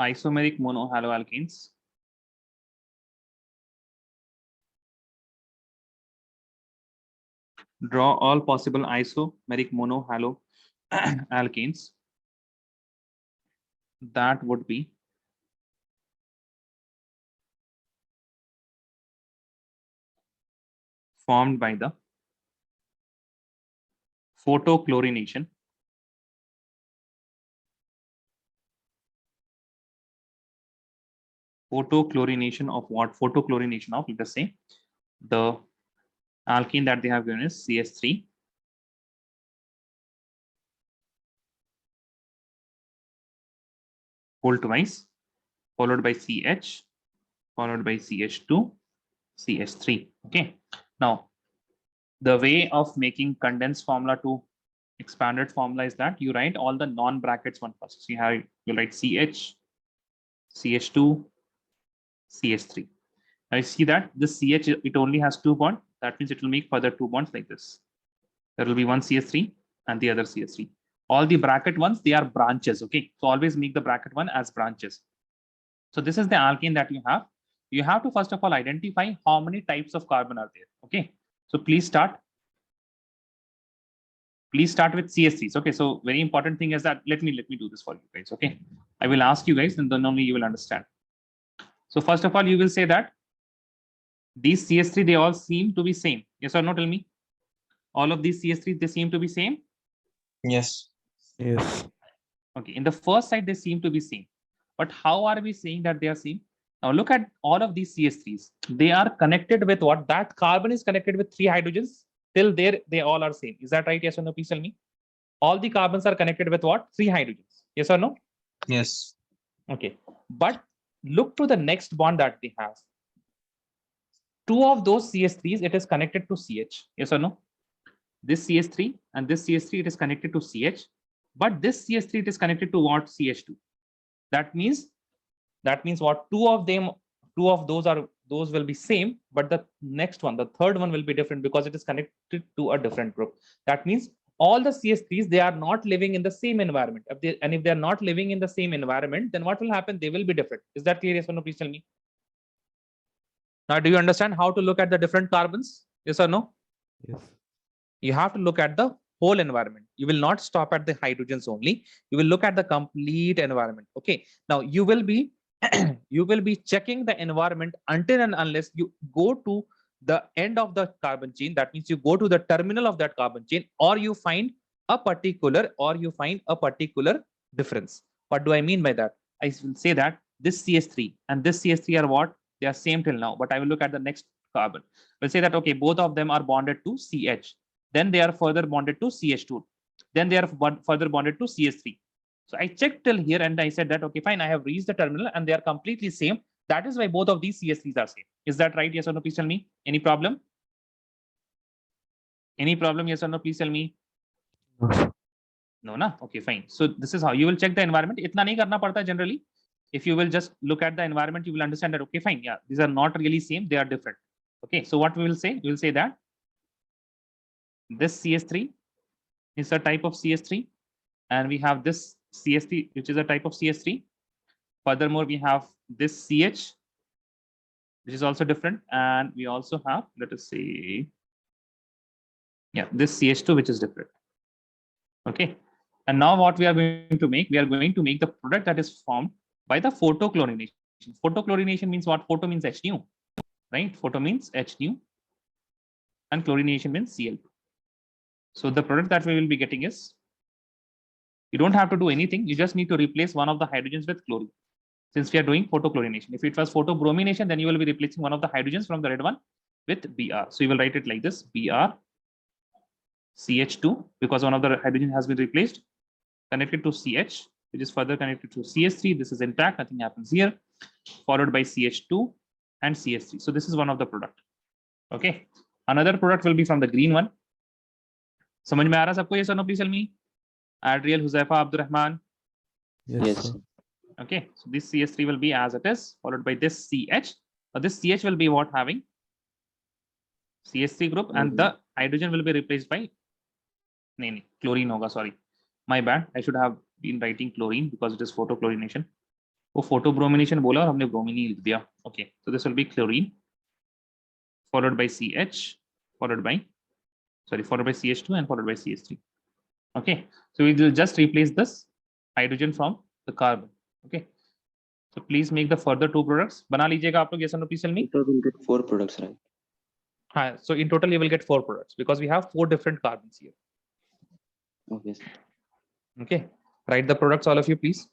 isomeric monohaloalkanes draw all possible isomeric monohaloalkanes that would be formed by the photochlorination of what? Photochlorination of, let us say, the alkene that they have given is CS3, whole twice, followed by CH, followed by CH2, CH3. Okay. Now, the way of making condensed formula to expanded formula is that you write all the non-brackets one first. So you write CH, CH2, CH3. Now you see that this CH, it only has 2 bonds. That means it will make further 2 bonds like this. There will be one CH3 and the other CH3. All the bracket ones, they are branches. Okay. So always make the bracket one as branches. So this is the alkene that you have. You have to first of all identify how many types of carbon are there. Okay. So please start with CH3s. Okay. So very important thing is that let me do this for you guys. Okay. I will ask you guys and then only you will understand. So first of all, you will say that these CH3, they all seem to be same. Yes or no? Tell me. All of these CH3, they seem to be same. Yes. Yes. Okay. In the first side, they seem to be same. But how are we saying that they are same? Now look at all of these CH3s. They are connected with what? That carbon is connected with 3 hydrogens. Till there, they all are same. Is that right? Yes or no? Please tell me. All the carbons are connected with what? 3 hydrogens. Yes or no? Yes. Okay. But look to the next bond that they have. 2 of those CH3s, it is connected to CH. Yes or no? This CH3 and this CH3, it is connected to CH. But this CH3, it is connected to what? CH2. That means what? Two of those will be same, but the next one, the third one, will be different because it is connected to a different group. That means all the CH3s, they are not living in the same environment. If they are not living in the same environment, then what will happen? They will be different. Is that clear? Yes or no? Please tell me. Now, do you understand how to look at the different carbons? Yes or no? Yes. You have to look at the whole environment. You will not stop at the hydrogens only. You will look at the complete environment. Okay. Now you will be you will be checking the environment until and unless you go to the end of the carbon chain. That means you go to the terminal of that carbon chain, or you find a particular difference. What do I mean by that? I will say that this CH3 and this CH3 are what? They are same till now, but I will look at the next carbon. We'll say that, okay, both of them are bonded to CH. Then they are further bonded to CH2. Then they are further bonded to CH3. So I checked till here and I said that, okay, fine, I have reached the terminal and they are completely same. That is why both of these CH3s are same. Is that right? Yes or no? Please tell me. Any problem? Any problem? Yes or no? Please tell me. No, na? Okay, fine. So this is how you will check the environment. Itna nahi karna padta generally. If you will just look at the environment, you will understand that, okay, fine. Yeah, these are not really same. They are different. Okay, so what we will say? We will say that this CH3 is a type of CH3, and we have this CH3, which is a type of CH3. Furthermore, we have this CH, which is also different, and we also have, let us say, yeah, this CH2, which is different. Okay, and now what we are going to make? We are going to make the product that is formed by the photochlorination. Photochlorination means what? Photo means H nu, right? Photo means H nu, and chlorination means Cl2. So the product that we will be getting is, you don't have to do anything. You just need to replace one of the hydrogens with chlorine. Since we are doing photochlorination. If it was photobromination, then you will be replacing one of the hydrogens from the red one with Br. So you will write it like this: Br CH2, because one of the hydrogen has been replaced, connected to CH, which is further connected to CH3. This is intact, nothing happens here. Followed by CH2 and CH3. So this is one of the product. Okay. Another product will be from the green one. समझ में आ रहा सबको? Yes or no? Please tell me. Adriel, Huzaifa, Abdurrahman. Yes, Yes. sir. Okay, so this CH3 will be as it is, followed by this CH. Now this CH will be what? Having CH3 group, and the hydrogen will be replaced by chlorine hoga, sorry. My bad. I should have been writing chlorine because it is photochlorination. वो photobromination बोला और हमने bromine ही लिख दिया. Okay, so this will be chlorine, followed by CH, followed by CH2 and followed by CH3. Okay, so we will just replace this hydrogen from the carbon. Okay, so please make the further 2 products. बना लीजिएगा आप लोग. Yes or no? Please tell me. So we'll get 4 products, right? So in total, you will get 4 products because we have 4 different carbons here. Okay, sir. Okay, write the products, all of you, please.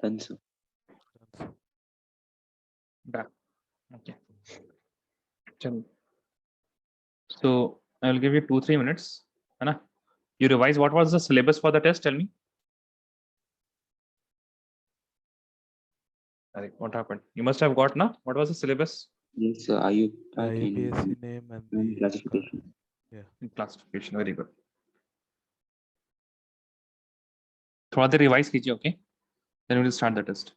Done, sir. Done. Okay. Chalo. So I will give you 2-3 minutes. है ना? You revise what was the syllabus for the test? Tell me. What happened? You must have got, na? What was the syllabus? Yes, sir. IUPAC IUPAC name and and the classification. Classification. Very good. थोड़ा देर revise कीजिए, okay? Then we will start the test.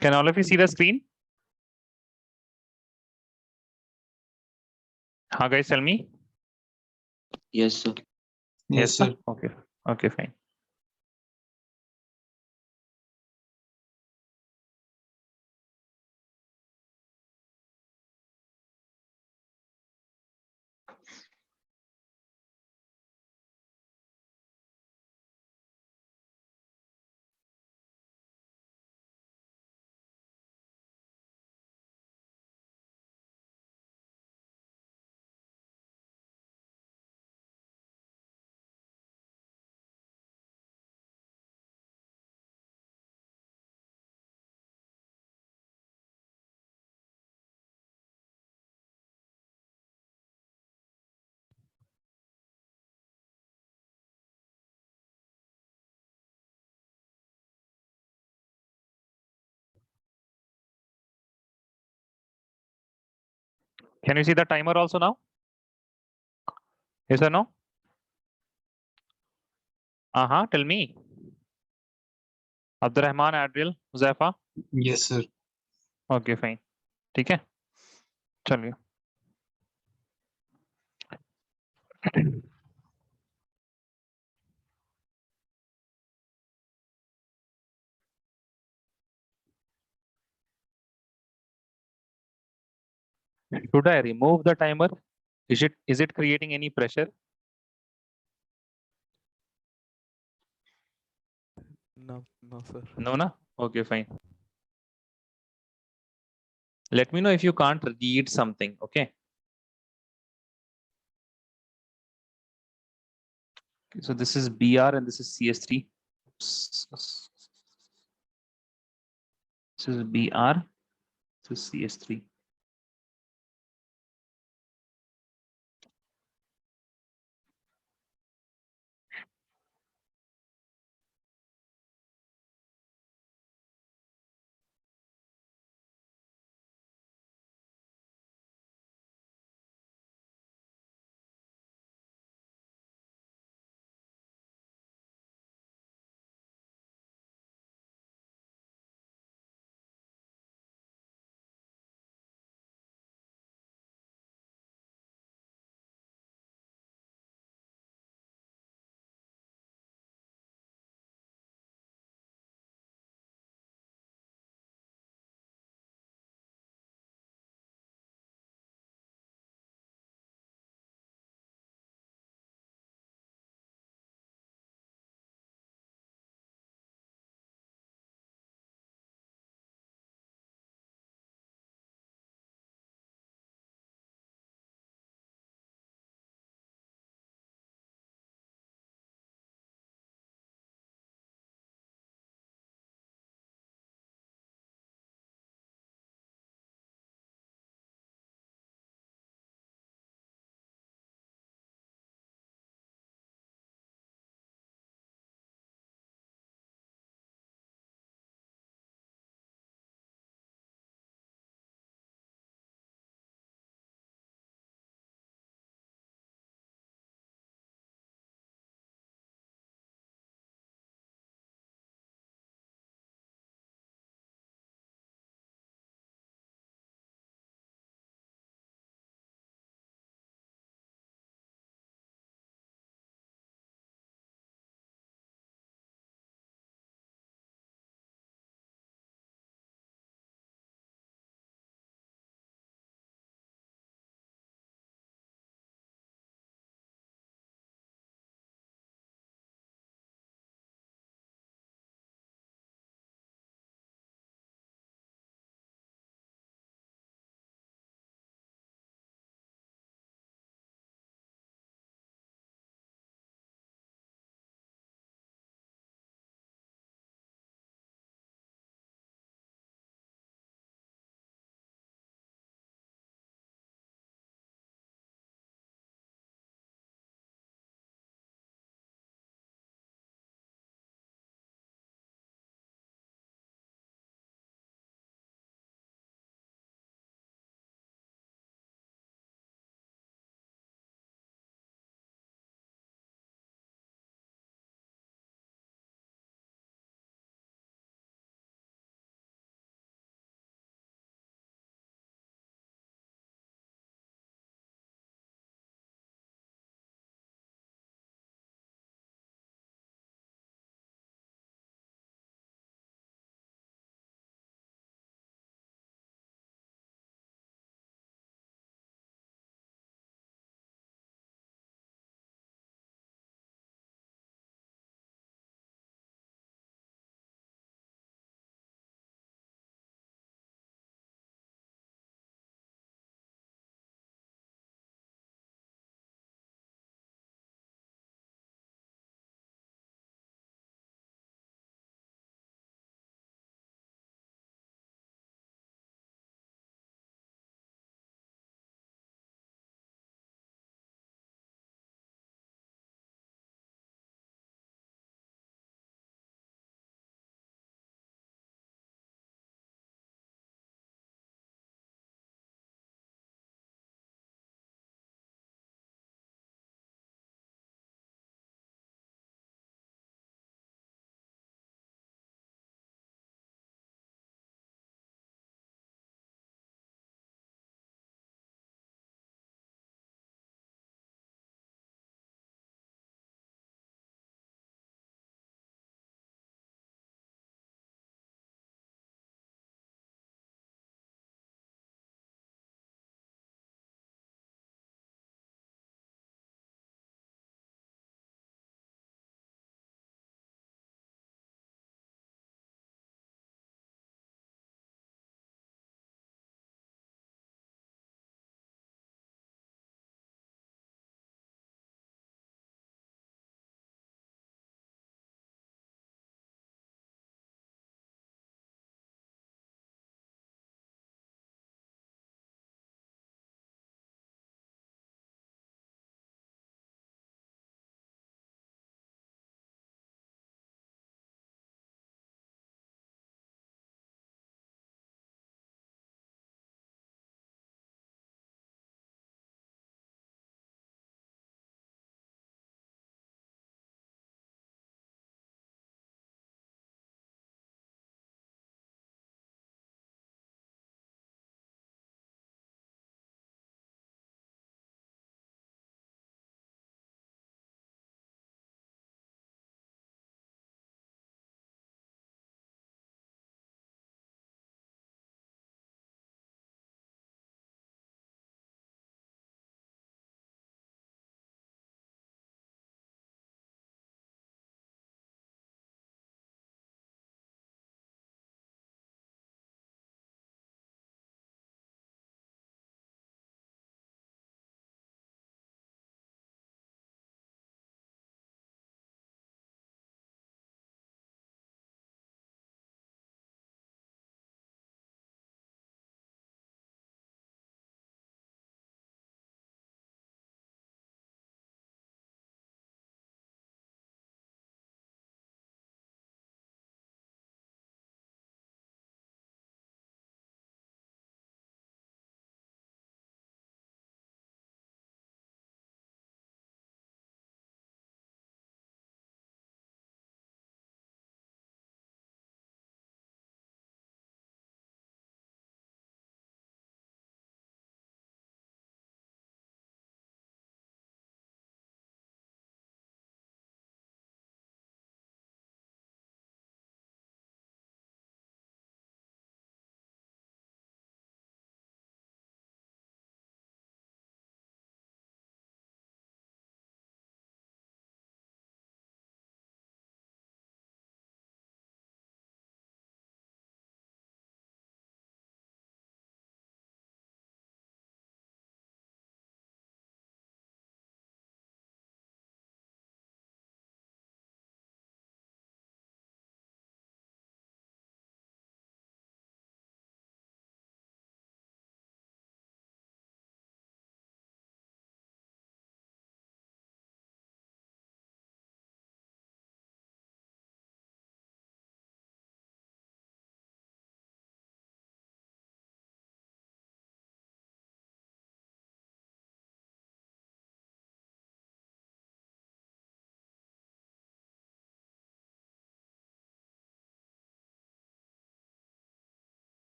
Can all of you see the screen? How guys, tell me? Yes, sir. Yes, sir. Okay. Okay, fine. Can you see the timer also now? Yes or no? Tell me. Abdurrahman, Adriel, Zaifa. Yes, sir. Okay, fine. ठीक है? चलिए. Should I remove the timer? Is it creating any pressure? No, no, sir. No, na? Okay, fine. Let me know if you can't read something, okay? Okay, so this is BR and this is CS3. This is BR, this is CS3.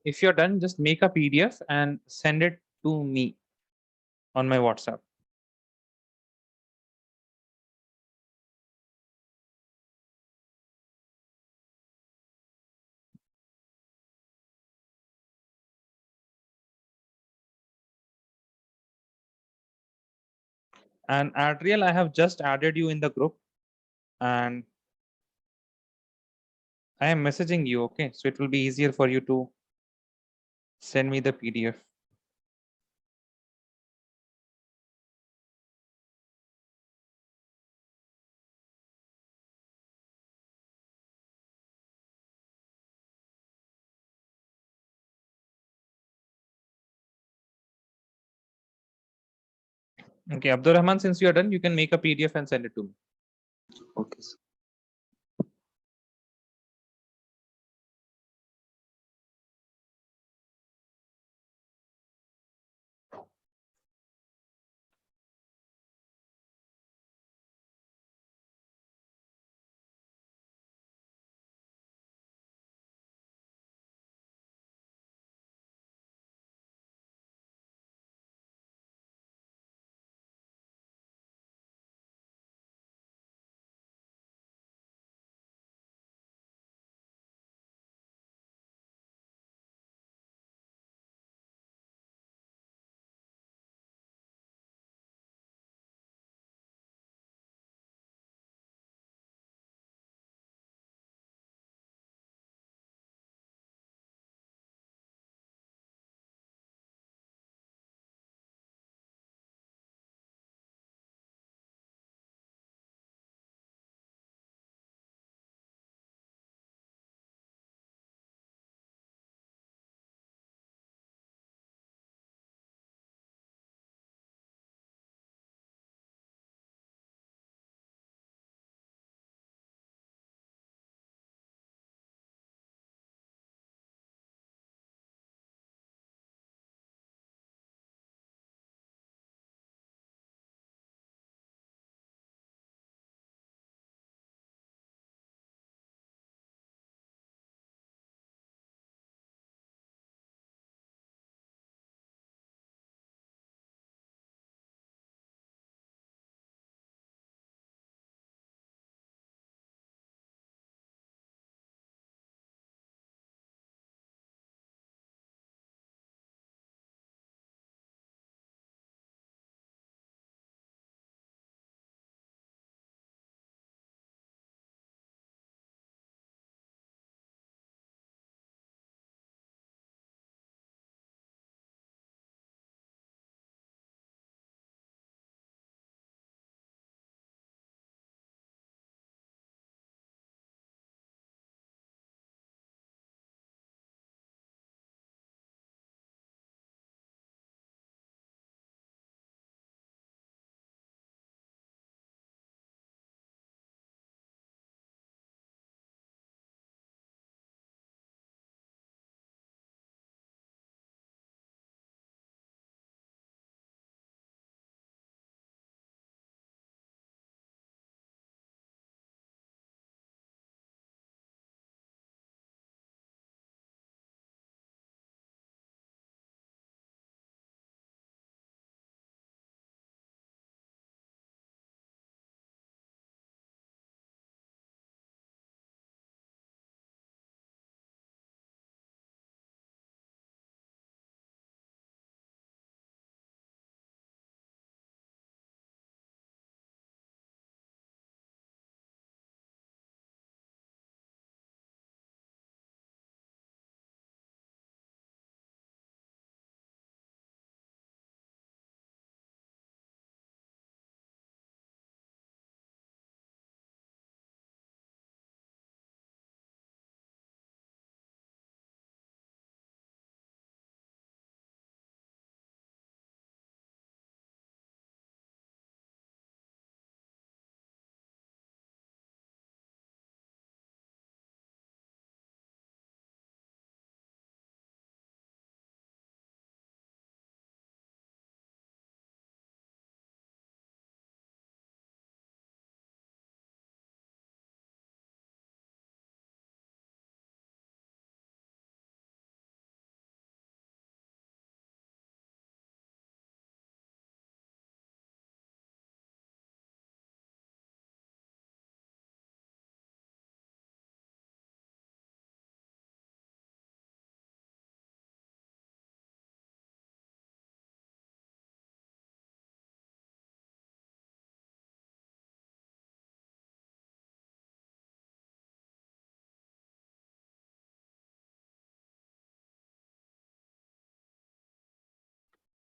if you're done, just make a PDF and send it to me on my WhatsApp. And Adriel, I have just added you in the group and I am messaging you. Okay, so it will be easier for you to send me the PDF. Okay, Abdurrahman, since you are done, you can make a PDF and send it to me. Okay, sir.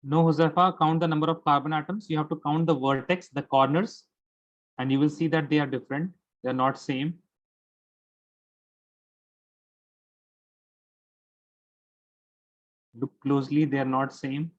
No, Josefa, count the number of carbon atoms. You have to count the vertex, the corners, and you will see that they are different. They are not same. Look closely, they are not same.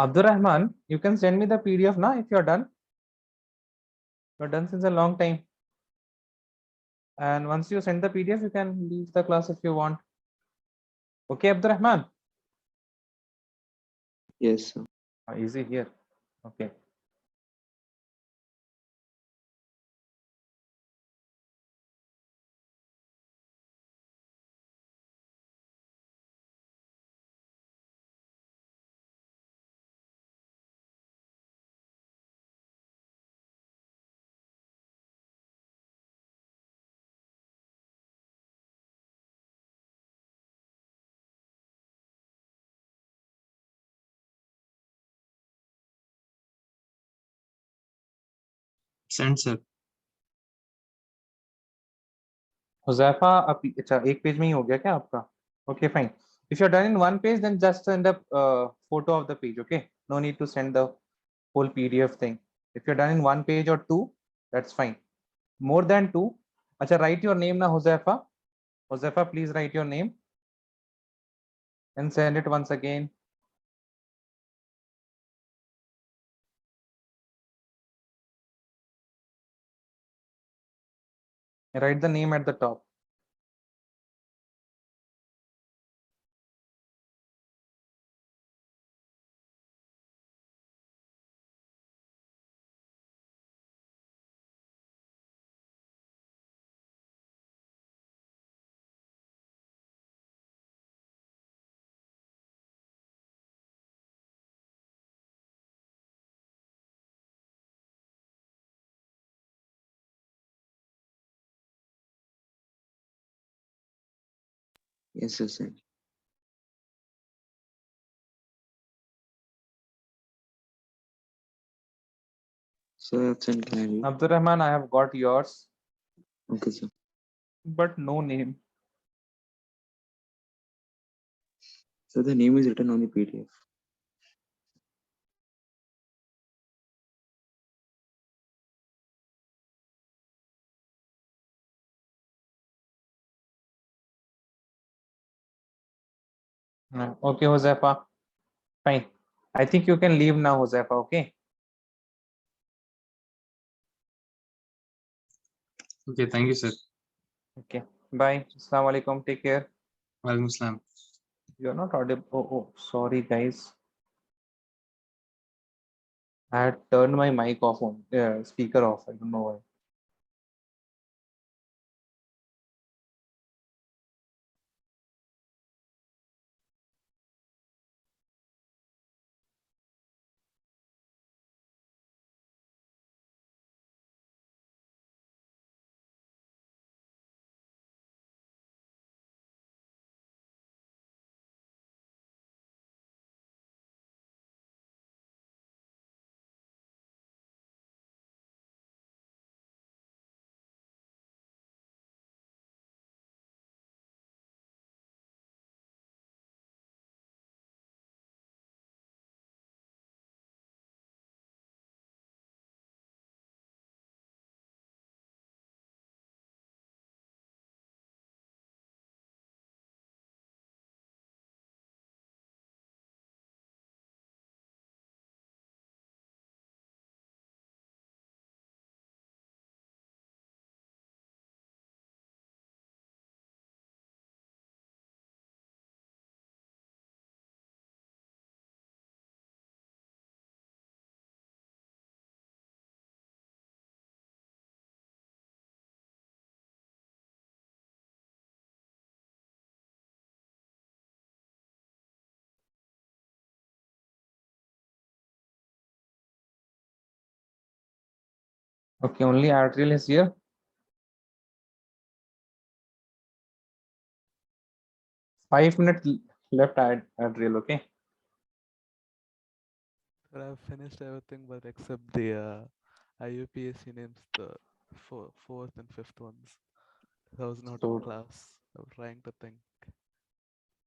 Abdurrahman, you can send me the PDF now if you're done. You're done since a long time. And once you send the PDF, you can leave the class if you want. Okay, Abdurrahman? Yes, sir. Easy here. Okay. Send, sir. Huzaifa, अच्छा एक page में ही हो गया क्या आपका? Okay, fine. If you're done in one page, then just send a photo of the page. Okay, no need to send the whole PDF thing. If you're done in one page or two, that's fine. More than two, अच्छा write your name now, Huzaifa. Huzaifa, please write your name and send it once again. Write the name at the top. Yes, sir. Sir. So I've sent manually. Abdurrahman, I have got yours. Okay, sir. but no name. So the name is written on the PDF. Okay, Josefa. Fine. I think you can leave now, Josefa. Okay. Okay, thank you, sir. Okay. Bye. Assalamu alaikum. Take care. Walaikum Assalam. You're not audible. Oh, sorry, guys. I had turned my mic off on speaker off. I don't know why. Okay, only arterial is here. 5 minutes left arterial. Okay. But I've finished everything but except the IUPAC names, the fourth and fifth ones. I was not in So class. I was trying to think.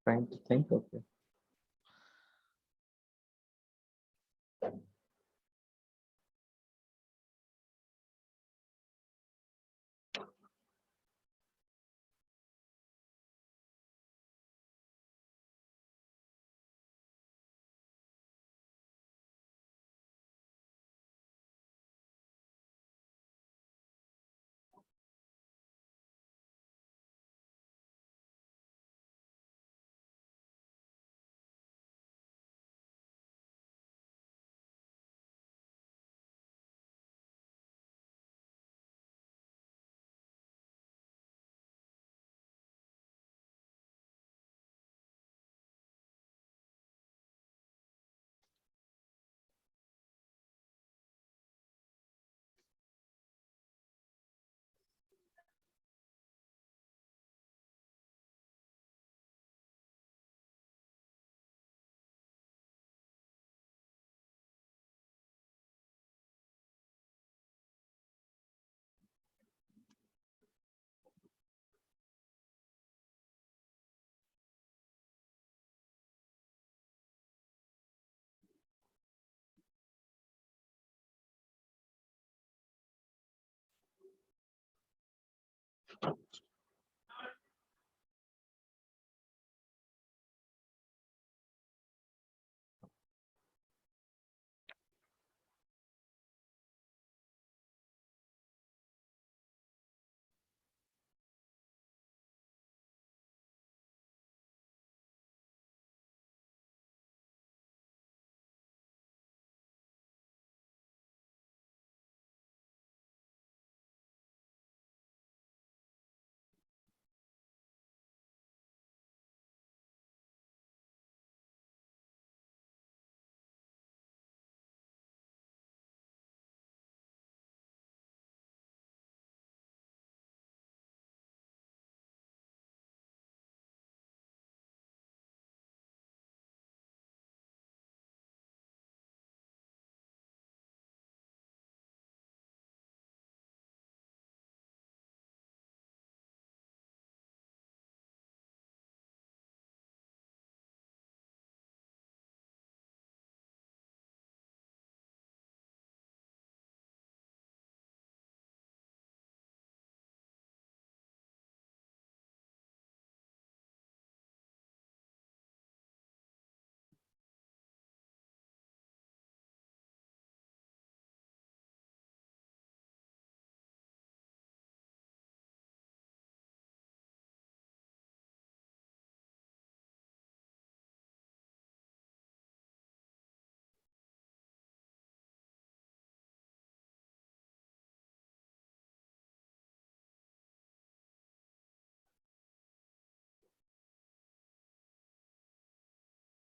trying to think. Okay.